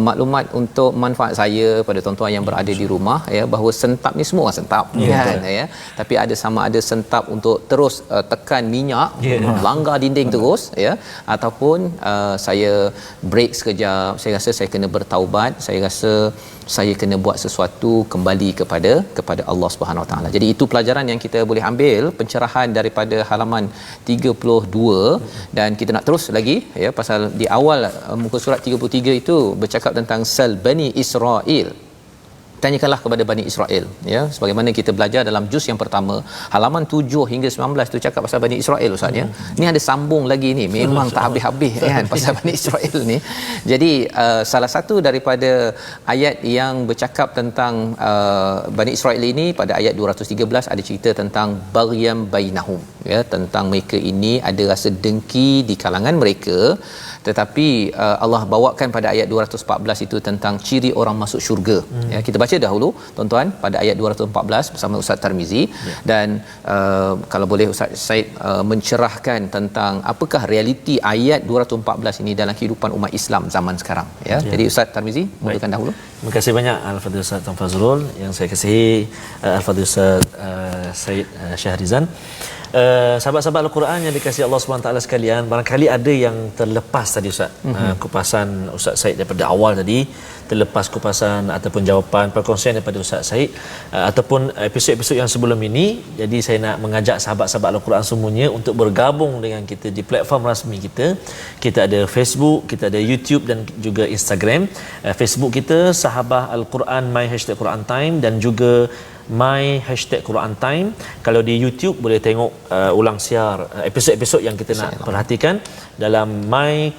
maklumat, untuk manfaat saya pada tuan-tuan yang berada di rumah, ya, bahawa sentap ni semua orang sentap kan, ya. Tapi ada sentap untuk terus tekan minyak, langgar dinding terus, ya, ataupun saya break sekejap, saya rasa saya kena bertaubat, saya rasa saya kena buat sesuatu kembali kepada Allah Subhanahu Wa Taala. Jadi itu pelajaran yang kita boleh ambil, pencerahan daripada halaman 32, dan kita nak terus lagi, ya, pasal di awal muka surat 33 itu bercakap tentang sal Bani Israel. Tanyakanlah kepada Bani Israel, ya, sebagaimana kita belajar dalam juz yang pertama, halaman 7 hingga 19 tu cakap pasal Bani Israel, Ustaz, ya. Ni ada sambung lagi ni, memang tak habis-habis kan pasal Bani Israel ni. Jadi salah satu daripada ayat yang bercakap tentang Bani Israel ini, pada ayat 213 ada cerita tentang baghyan bainahum, ya, tentang mereka ini ada rasa dengki di kalangan mereka. Tetapi Allah bawakan pada ayat 214 itu tentang ciri orang masuk syurga. Ya, kita baca dahulu tuan-tuan pada ayat 214 bersama Ustaz Tarmizi, dan kalau boleh Ustaz Said mencerahkan tentang apakah realiti ayat 214 ini dalam kehidupan umat Islam zaman sekarang, ya. Jadi Ustaz Tarmizi, mulakan dahulu. Terima kasih banyak Al-Fadhil Ustaz Tuan Fazrul, yang saya kasihi Al-Fadhil Ustaz Said Syahrizan. Sahabat-sahabat Al-Quran yang dikasihi Allah SWT sekalian, barangkali ada yang terlepas tadi Ustaz, kupasan Ustaz Said daripada awal tadi, terlepas kupasan ataupun jawapan perkongsian daripada Ustaz Said, ataupun episod-episod yang sebelum ini. Jadi saya nak mengajak sahabat-sahabat Al-Quran semuanya untuk bergabung dengan kita di platform rasmi kita. Kita ada Facebook, kita ada YouTube dan juga Instagram. Facebook kita Sahabah Al-Quran My #Quran Time, dan juga My #Quran Time. Kalau di YouTube boleh tengok ulang siar episod-episod yang kita nak perhatikan dalam My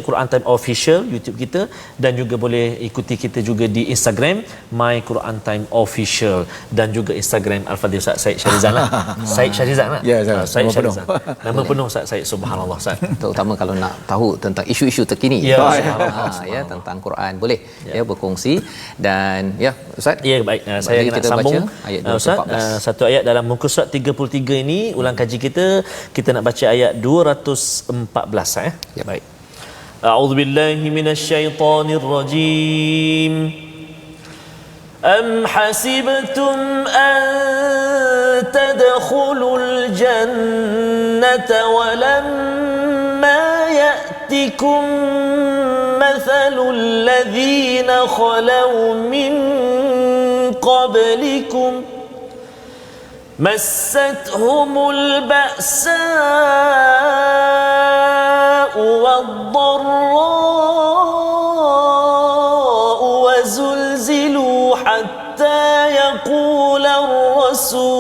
#Quran Time Official YouTube kita, dan juga boleh ikuti kita juga di Instagram My Quran Time Official, dan juga Instagram Al-Fadhil Ustaz Said Syahrizan lah. Said Syahrizan lah. Ya, Said Syahrizan. Nama penuh Ustaz Said, subhanallah Ustaz. Terutama kalau nak tahu tentang isu-isu terkini, ya, ya, tentang Quran, boleh ya berkongsi. Dan ya Ustaz, ya, baik, saya nak sambung ayat Ustaz, satu ayat dalam muka surat 33 ini, ulang kaji kita nak baca ayat 214, ya. Baik. A'udzubillahi minasyaitonir rajim. Am hasibtum an tadkhulul jannata wa lamma ya'tikum mathalul ladzina khalaw min قبلكم مستهم البأساء والضراء وزلزلوا حتى يقول الرسول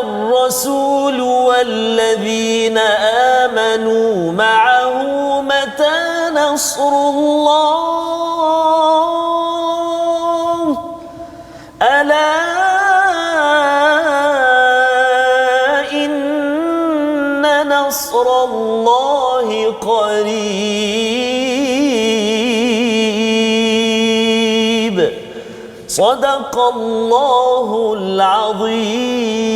الرسول والذين آمنوا معه متى نصر الله ألا إن نصر الله قريب صدق الله العظيم.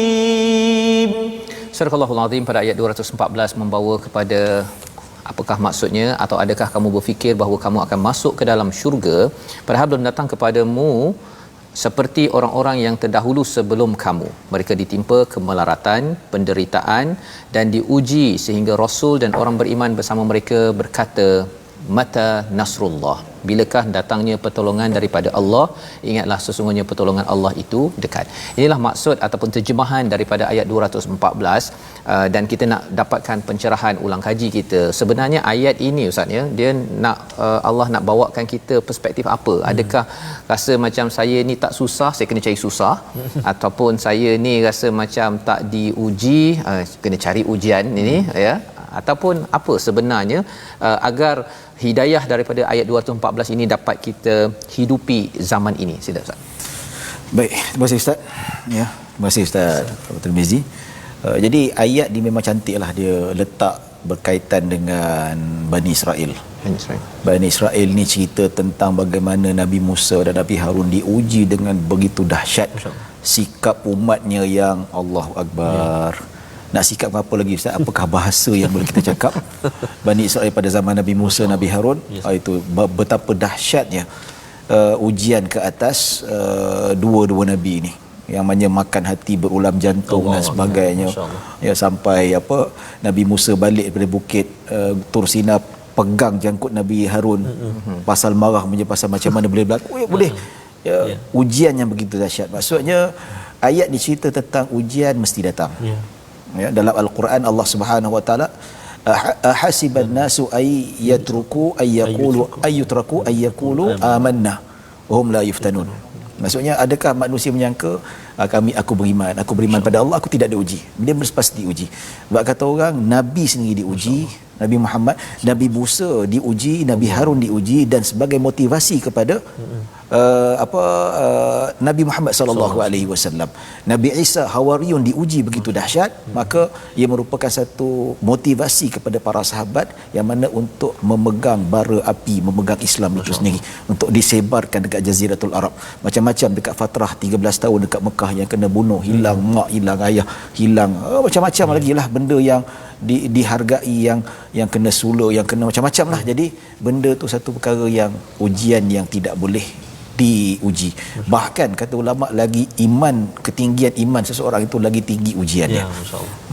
Surah Al-Allahul Azim pada ayat 214 membawa kepada apakah maksudnya, atau adakah kamu berfikir bahawa kamu akan masuk ke dalam syurga padahal belum datang kepadamu seperti orang-orang yang terdahulu sebelum kamu. Mereka ditimpa kemelaratan, penderitaan dan diuji sehingga Rasul dan orang beriman bersama mereka berkata, mata nasrullah, bilakah datangnya pertolongan daripada Allah? Ingatlah sesungguhnya pertolongan Allah itu dekat. Inilah maksud ataupun terjemahan daripada ayat 214, dan kita nak dapatkan pencerahan ulang kaji kita. Sebenarnya ayat ini Ustaz ya, dia nak Allah nak bawakan kita perspektif apa? Adakah rasa macam saya ni tak susah, saya kena cari susah, ataupun saya ni rasa macam tak diuji, kena cari ujian ini ya, ataupun apa sebenarnya agar hidayah daripada ayat 214 ini dapat kita hidupi zaman ini. Sila Ustaz. Baik, terima kasih Ustaz. Ya, terima kasih Ustaz Tirmizi. Jadi ayat ni memang cantiklah, dia letak berkaitan dengan Bani Israel. Bani Israel ni cerita tentang bagaimana Nabi Musa dan Nabi Harun diuji dengan begitu dahsyat sikap umatnya yang Allahu Akbar. Nak sikap apa lagi Ustaz? Apakah bahasa yang boleh kita cakap? Bani Israel pada zaman Nabi Musa, Nabi Harun, itu betapa dahsyatnya ujian ke atas dua-dua nabi ni, yang makan hati, berulam jantung dan sebagainya. Ya, sampai apa, Nabi Musa balik daripada bukit Tur Sina, pegang jangkut Nabi Harun, pasal marah punya, pasal macam mana boleh berlaku. Boleh. Ya, ujian yang begitu dahsyat. Maksudnya ayat ni cerita tentang ujian mesti datang. Ya, dalam Al-Quran Allah Subhanahu wa taala, hasiban nasu ay yatruku ay yaqulu ay yutraku ay yaqulu amanna wa hum la yuftanun. Maksudnya adakah manusia menyangka aku beriman pada Allah, aku tidak diuji? Dia pasti diuji. Sebab kata orang, nabi sendiri diuji, Nabi Muhammad, Nabi Musa diuji, Nabi Harun diuji, dan sebagai motivasi kepada Nabi Muhammad sallallahu alaihi wasallam. Nabi Isa Hawariyun diuji begitu dahsyat, maka ia merupakan satu motivasi kepada para sahabat yang mana untuk memegang bara api, memegang Islam itu sendiri, untuk disebarkan dekat Jaziratul Arab. Macam-macam dekat fatrah 13 tahun dekat Mekah yang kena bunuh, hilang mak, hilang ayah, hilang macam-macam lagi lah benda yang dihargai, yang kena suluh, yang kena macam-macam lah. Jadi benda tu satu perkara yang ujian yang tidak boleh diuji. Bahkan kata ulama, lagi iman, ketinggian iman seseorang itu lagi tinggi ujiannya.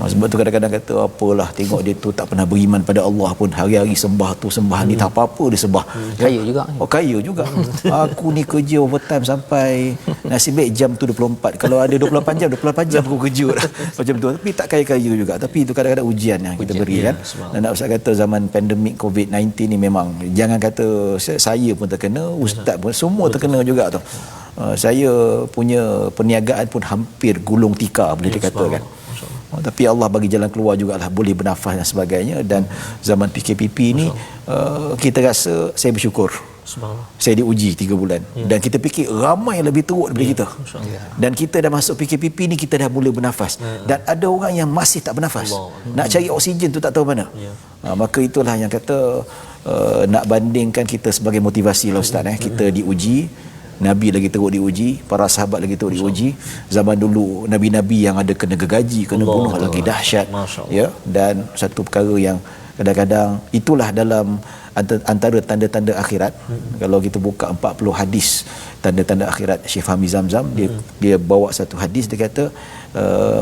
Sebab tu kadang-kadang kata, apalah, tengok dia tu tak pernah beriman pada Allah pun, hari-hari sembah tu sembah ni, tak apa-apa dia sembah. Kaya juga. Kaya juga. Aku ni kerja overtime sampai nasib baik jam tu 24. Kalau ada 28 jam aku kerja dah. Macam tu. Tapi tak kaya-kaya juga. Tapi itu kadang-kadang ujian yang kita beri kan. Dan nak Ustaz kata zaman pandemik COVID-19 ni memang, jangan kata saya pun terkena, ustaz pun, semua terkena juga tu. Saya punya perniagaan pun hampir gulung tikar, boleh dikatakan. Tapi Allah bagi jalan keluar jugalah, boleh bernafas dan sebagainya. Dan zaman PKPP ni kita rasa, saya bersyukur saya diuji 3 bulan, dan kita fikir ramai yang lebih teruk daripada kita, dan kita dah masuk PKPP ni, kita dah boleh bernafas, dan ada orang yang masih tak bernafas, nak cari oksigen tu tak tahu mana. Maka itulah yang kata, nak bandingkan kita sebagai motivasi lah Ustaz, kita diuji, Nabi lagi teruk diuji, para sahabat lagi teruk diuji. Zaman dulu nabi-nabi yang ada kena gergaji, kena bunuh lagi dahsyat. Ya, dan satu perkara yang kadang-kadang itulah dalam antara tanda-tanda akhirat. Kalau kita buka 40 hadis tanda-tanda akhirat Syekh Fahmi Zamzam, dia bawa satu hadis, dia kata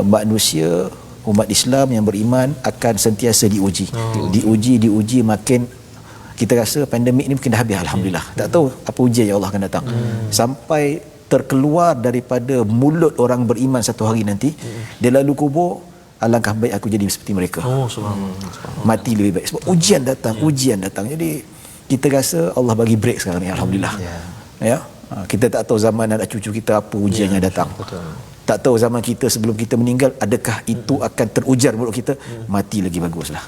manusia, umat Islam yang beriman akan sentiasa diuji. Diuji makin kita rasa pandemik ni mungkin dah habis, alhamdulillah. Tak tahu apa ujian yang Allah akan datang. Sampai terkeluar daripada mulut orang beriman satu hari nanti, dia lalu kubur, alangkah baik aku jadi seperti mereka. Mati lebih baik. Sebab ujian datang. Jadi kita rasa Allah bagi break sekarang ni, alhamdulillah. Ya. Kita tak tahu zaman anak cucu kita apa ujian yang datang. Tak tahu zaman kita sebelum kita meninggal adakah itu akan terujar mulut kita, mati lagi baguslah.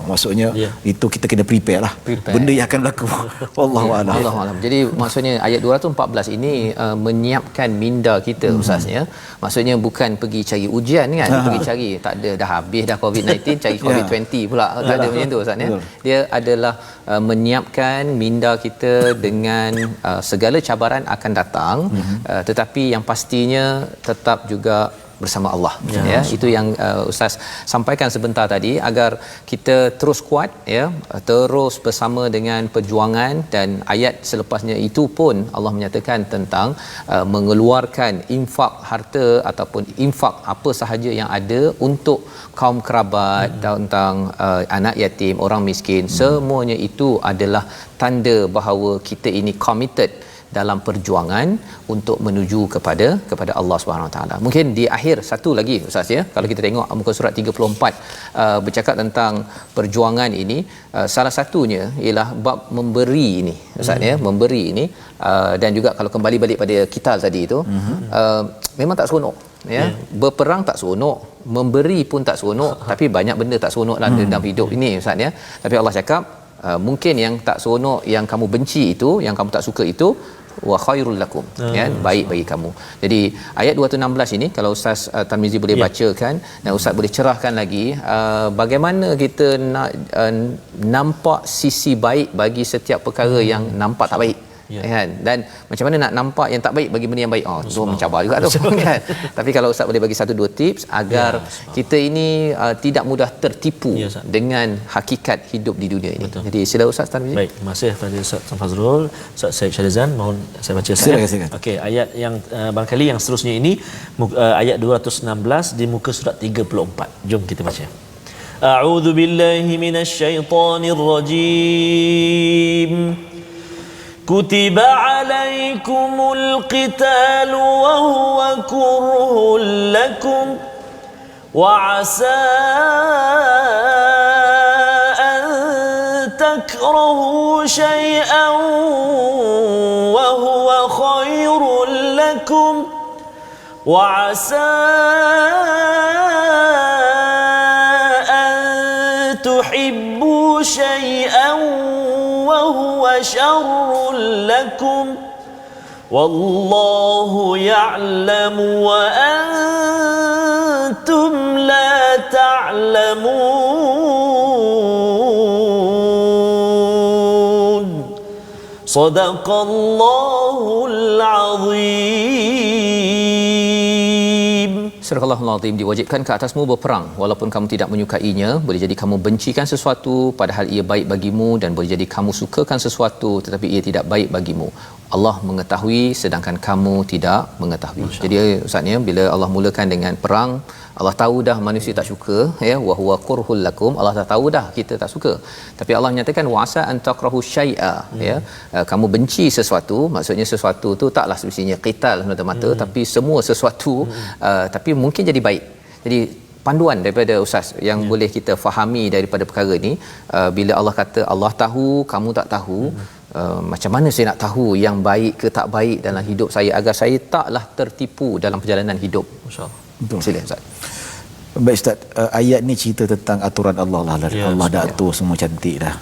Maksudnya itu kita kena prepare lah. Benda yang akan berlaku. Wallahu a'lam. Allah alam. Jadi maksudnya ayat 214 ini menyiapkan minda kita Ustaz ya. Maksudnya bukan pergi cari ujian kan, pergi cari tak ada, dah habis dah COVID-19 cari COVID-20 pula. Tak ada macam tu Ustaz ya. Dia adalah menyiapkan minda kita dengan segala cabaran akan datang, tetapi yang pastinya tetap juga bersama Allah ya. Itu yang Ustaz sampaikan sebentar tadi, agar kita terus kuat ya, terus bersama dengan perjuangan. Dan ayat selepasnya itu pun Allah menyatakan tentang mengeluarkan infak harta ataupun infak apa sahaja yang ada untuk kaum kerabat, tentang anak yatim, orang miskin. Semuanya itu adalah tanda bahawa kita ini committed dalam perjuangan untuk menuju kepada Allah Subhanahu Wa Taala. Mungkin di akhir satu lagi Ustaz ya, kalau kita tengok muka surat 34 bercakap tentang perjuangan ini, salah satunya ialah bab memberi ini Ustaz ya, memberi ini, dan juga kalau kembali balik pada kital tadi itu, memang tak seronok ya. Berperang tak seronok, memberi pun tak seronok, tapi banyak benda tak seronok dalam hidup ini Ustaz ya. Tapi Allah cakap mungkin yang tak seronok, yang kamu benci itu, yang kamu tak suka itu, wa khairul lakum ya, baik bagi kamu. Jadi ayat 216 ini kalau Ustaz Tarmizi boleh bacakan dan Ustaz boleh cerahkan lagi bagaimana kita nak nampak sisi baik bagi setiap perkara yang nampak tak baik. Kan, dan macam mana nak nampak yang tak baik bagi benda yang baik. Tu mencabar juga tu kan. Tapi kalau Ustaz boleh bagi 1-2 tips agar kita ini tidak mudah tertipu dengan hakikat hidup di dunia ini. Betul. Jadi sila Ustaz Tarmizi. Baik, terima kasih kepada Ustaz Fazrul. Ustaz Syed Syahrizan, mohon saya baca silakan. Okey, ayat yang barangkali yang seterusnya ini ayat 216 di muka surat 34. Jom kita baca. A'udzu billahi minasyaitonir rajim. كتب عليكم القتال وهو كره لكم وعسى أن تكرهوا شيئا وهو خير لكم وعسى أن تحبوا شيئا وهو شر لكم والله يعلم وأنتم لا تعلمون صدق الله العظيم. Surah Al-Azim, diwajibkan ke atasmu berperang walaupun kamu tidak menyukainya. Boleh jadi kamu bencikan sesuatu padahal ia baik bagimu, dan boleh jadi kamu sukakan sesuatu tetapi ia tidak baik bagimu. Allah mengetahui sedangkan kamu tidak mengetahui. Jadi Ustaz ya, bila Allah mulakan dengan perang, Allah tahu dah manusia tak suka ya, wa huwa kurhul lakum. Allah dah tahu dah kita tak suka. Tapi Allah menyatakan wa'asa an takrahu syai'a ya. Kamu benci sesuatu, maksudnya sesuatu tu taklah semestinya qital semata-mata, tapi semua sesuatu tapi mungkin jadi baik. Jadi panduan daripada Ustaz yang boleh kita fahami daripada perkara ni, bila Allah kata Allah tahu, kamu tak tahu, macam mana saya nak tahu yang baik ke tak baik dalam hidup saya agar saya taklah tertipu dalam perjalanan hidup. Masya-Allah. Betul. Silakan Ustaz. Baik Ustaz, ayat ni cerita tentang aturan Allah lah. Allah dah atur semua cantik dah.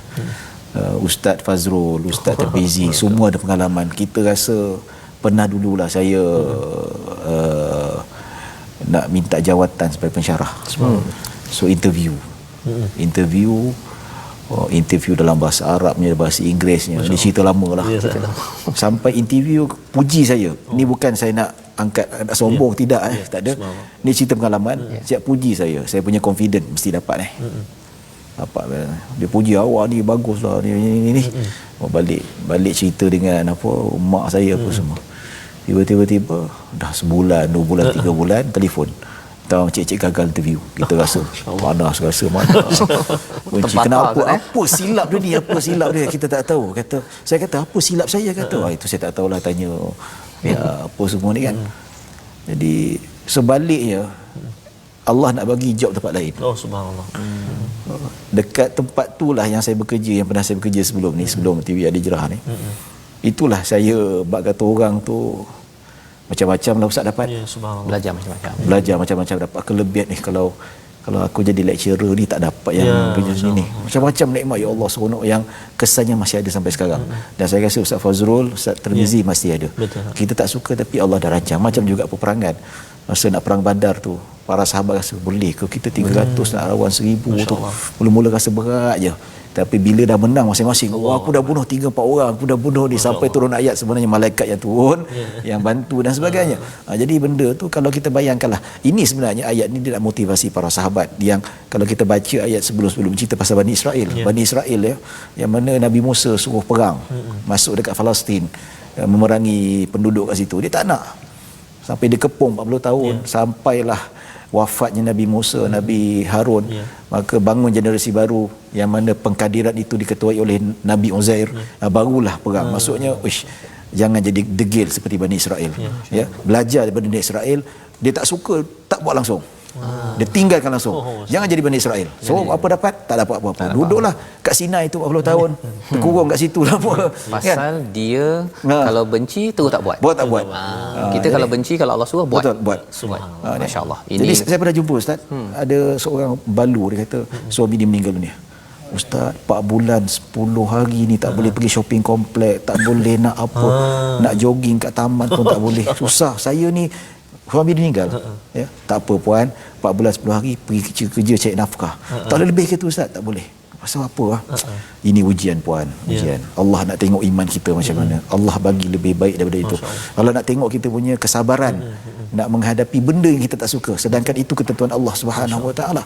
Ustaz Fazrul, Ustaz Tarmizi, semua ada pengalaman. Kita rasa pernah dululah saya nak minta jawatan sebagai pensyarah. So interview dalam bahasa Arabnya, bahasa Inggerisnya. Ini cerita lama lah. Sampai interview puji saya. Ni bukan saya nak angkat, nak sombong, tidak tak ada. Ni cerita pengalaman. Siap puji saya. Saya punya confident mesti dapat dapat. Dia puji awak ni baguslah ni. Balik cerita dengan mak saya apa semua. Tiba-tiba dah sebulan, 2 bulan, 3 bulan telefon. Tahu cik-cik gagal interview. Kita rasa panas, rasa mana. Kunci kenapa? Apa silap dia ni? Apa silap dia? Kita tak tahu. Saya kata apa silap saya? Itu saya tak tahulah, tanya apa semua ni kan. Jadi sebaliknya Allah nak bagi job tempat lain. Subhanallah. Dekat tempat tu lah yang saya bekerja, yang pernah saya bekerja sebelum ni, sebelum TV Al Hijrah ni. Itulah saya bak kata orang tu macam-macam lah ustaz dapat. Ya, subhanallah. Belajar macam-macam. Belajar macam-macam, dapat kelebihan ni. Kalau aku jadi lecturer ni tak dapat yang kerja sini. Macam-macam nikmat ya Allah, seronok yang kesannya masih ada sampai sekarang. Dan saya rasa Ustaz Fazrul, Ustaz Tirmizi masih ada. Betul. Kita tak suka tapi Allah dah rancang. Macam juga peperangan. Masa nak perang Badar tu, para sahabat rasa boleh ke kita 300 nak lawan 1000 tu. Mula-mula rasa berat je. Tapi bila dah menang masing-masing, aku dah bunuh 3-4 orang, aku dah bunuh dia, sampai turun ayat sebenarnya malaikat yang turun, yang bantu dan sebagainya. Jadi benda tu kalau kita bayangkanlah, ini sebenarnya ayat ni dia nak motivasi para sahabat yang kalau kita baca ayat sebelum-sebelum cerita pasal Bani Israel. Bani Israel ya, yang mana Nabi Musa suruh perang, masuk dekat Palestin, memerangi penduduk kat situ. Dia tak nak. Sampai dia kepung 40 tahun, sampailah wafatnya Nabi Musa, Nabi Harun, maka bangun generasi baru yang mana pengkadiran itu diketuai oleh Nabi Uzair, barulah perang. Maksudnya jangan jadi degil seperti Bani Israel. Ya, belajar daripada Bani Israel, dia tak suka tak buat langsung. Dia tinggalkan langsung. Jangan jadi Bani Israel. So apa dapat? Tak dapat apa-apa. Duduklah kat Sinai tu 40 tahun. Terkurung kat situ lah apa. Pasal kan? Dia kalau benci terus tak buat. Tak buat. Kita kalau benci, kalau Allah suruh buat. Betul, buat. Subhanallah. Masya-Allah. Jadi saya pernah jumpa ustaz, ada seorang balu, dia kata suami dia meninggal dunia. Ustaz, 4 bulan 10 hari ni tak boleh pergi shopping komplek, tak boleh nak apa, nak jogging kat taman pun tak boleh. Susah. Saya ni suami dia meninggal. Ya, tak apa puan, 4 bulan 10 hari pergi kerja cari nafkah. Tak boleh lebih ke tu ustaz, tak boleh. Pasal apa lah? Ini ujian puan, ujian. Allah nak tengok iman kita macam mana. Allah bagi lebih baik daripada itu. Allah nak tengok kita punya kesabaran nak menghadapi benda yang kita tak suka, sedangkan itu ketentuan Allah Subhanahu Wa Taala.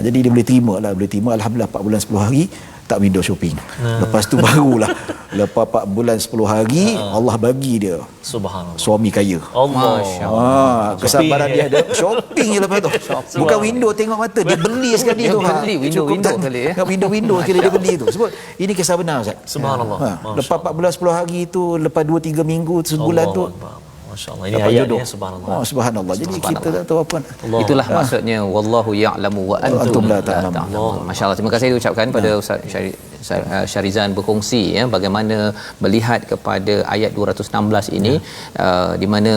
Jadi dia boleh terima lah, boleh terima. Alhamdulillah 4 bulan 10 hari tak window shopping. Lepas tu barulah lepas 4 bulan 10 hari Allah bagi dia subhanallah suami kaya. Allah. Kesabaran dia ada shopping je lepas tu. Bukan window tengok mata, dia beli sekali tu. Beli window kali ya. Window kira dia beli tu. Sebab ini kisah benar ustaz. Subhanallah. Lepas 4 bulan 10 hari tu, lepas 2-3 minggu sebulan tu, masya-Allah, ini ayatnya subhanallah. Subhanallah. Jadi kita tak tahu apa. Itulah maksudnya wallahu ya'lamu wa antum la ta'lamun. Masya-Allah. Terima kasih diucapkan pada Ustaz Syarizan berkongsi ya bagaimana melihat kepada ayat 216 ini, di mana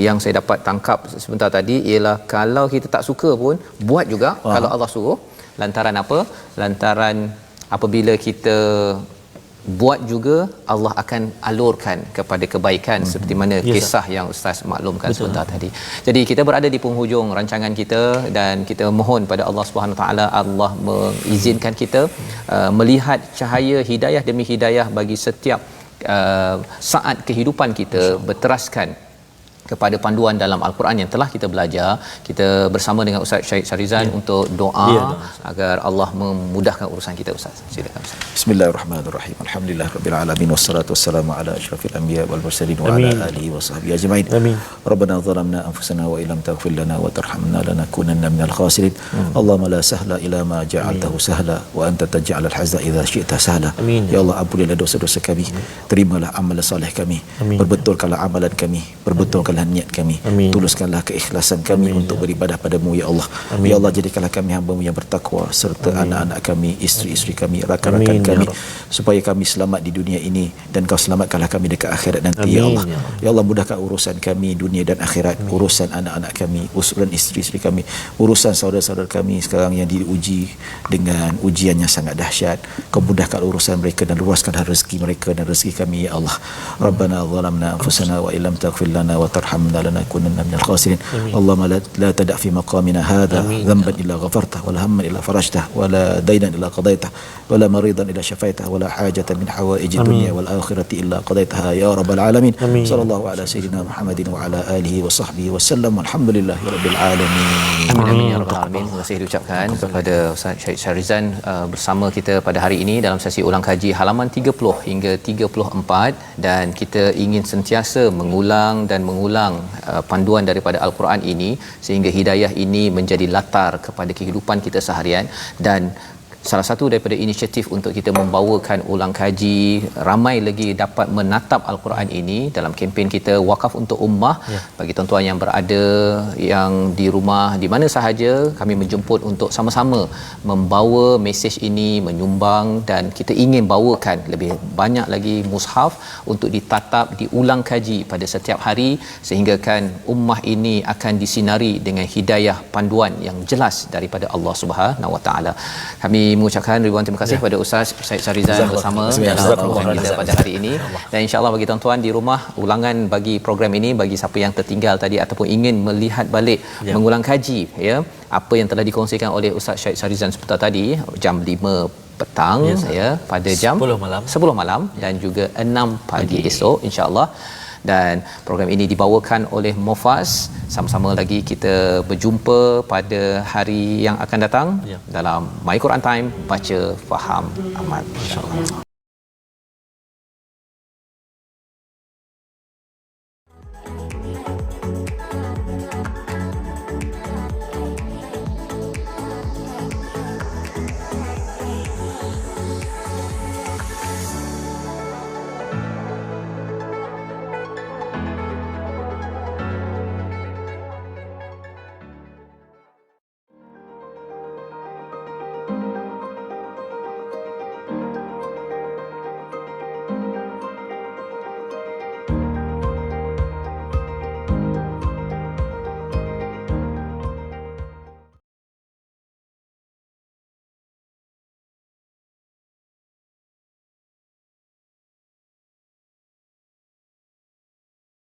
yang saya dapat tangkap sebentar tadi ialah kalau kita tak suka pun buat juga kalau Allah suruh. Lantaran apa? Lantaran apabila kita buat juga Allah akan alurkan kepada kebaikan seperti mana kisah yang ustaz maklumkan sebentar tadi. Jadi kita berada di penghujung rancangan kita dan kita mohon pada Allah Subhanahu taala Allah mengizinkan kita melihat cahaya hidayah demi hidayah bagi setiap saat kehidupan kita, berteraskan kepada panduan dalam Al-Quran yang telah kita belajar. Kita bersama dengan Ustaz Syed Syarizan untuk doa agar Allah memudahkan urusan kita. Ustaz, silakan Ustaz. Bismillahirrahmanirrahim. Alhamdulillah rabbil alamin wassalatu wassalamu ala asyrafil anbiya wal mursalin wa ala alihi wa sahbihi ajmain. Amin. Rabbana zalamna anfusana wa illam taghfir lana wa tarhamna lanakunanna minal khasirin. Allahumma la sahla illa ma ja'altahu sahla wa anta taj'alul hazna idza syi'ta sahla. Ya Allah, ampunilah dosa-dosa kami. Terimalah amal soleh kami. Perbetulkanlah amalan kami. Perbetulkanlah niat kami. Tuluskanlah keikhlasan kami untuk beribadah padamu ya Allah. Ya Allah, jadikanlah kami hamba-Mu yang bertakwa serta anak-anak kami, isteri-isteri kami, rakan-rakan kami, supaya kami selamat di dunia ini dan Kau selamatkanlah kami dekat akhirat nanti ya Allah. Ya Allah, mudahkan urusan kami dunia dan akhirat, urusan anak-anak kami, urusan isteri-isteri kami, urusan saudara-saudara kami sekarang yang diuji dengan ujian yang sangat dahsyat. Kau mudahkan urusan mereka dan luaskanlah rezeki mereka dan rezeki kami ya Allah. Rabbana zalamna anfusana wa illam taghfir lana wa tarhamna lanakunanna minal khasirin. Allahumma la tada' fi maqamina hadha dhanban illa ghafartah wa la hamman illa farajtah wa la daynan illa qadaitah wa la maridan illa syafaitah wa la hajatan min hawaiji dunya wal akhirati illa qadaitaha ya rabbal alamin. Sallallahu ala sayyidina Muhammadin wa ala alihi wa sahbihi wa sallam. Alhamdulillahi rabbil alamin. Amin ya rabbal alamin. Terima kasih diucapkan kepada Ustaz Syed Syarizan bersama kita pada hari ini dalam sesi ulang kaji halaman 30 hingga 34, dan kita ingin sentiasa mengulang panduan daripada Al-Quran ini sehingga hidayah ini menjadi latar kepada kehidupan kita seharian. Dan salah satu daripada inisiatif untuk kita membawakan ulang kaji, ramai lagi dapat menatap Al-Quran ini dalam kempen kita Wakaf untuk Ummah. Bagi tuan-tuan yang berada yang di rumah di mana sahaja, kami menjemput untuk sama-sama membawa mesej ini, menyumbang, dan kita ingin bawakan lebih banyak lagi mushaf untuk ditatap, diulang kaji pada setiap hari, sehingga kan ummah ini akan disinari dengan hidayah panduan yang jelas daripada Allah Subhanahu Wa Taala. Kami mengucapkan ribuan terima kasih kepada Ustaz Syed Syarizan bersama dalam program kita pada hari ini, dan insya-Allah bagi tuan-tuan di rumah, ulangan bagi program ini bagi siapa yang tertinggal tadi ataupun ingin melihat balik mengulang kaji ya apa yang telah dikongsikan oleh Ustaz Syed Syarizan sebentar tadi, jam 5 petang ya pada jam 10 malam dan juga 6 pagi esok insya-Allah. Dan program ini dibawakan oleh Mofaz. Sama-sama lagi kita berjumpa pada hari yang akan datang dalam My Quran Time, baca, faham, amal, insya-Allah.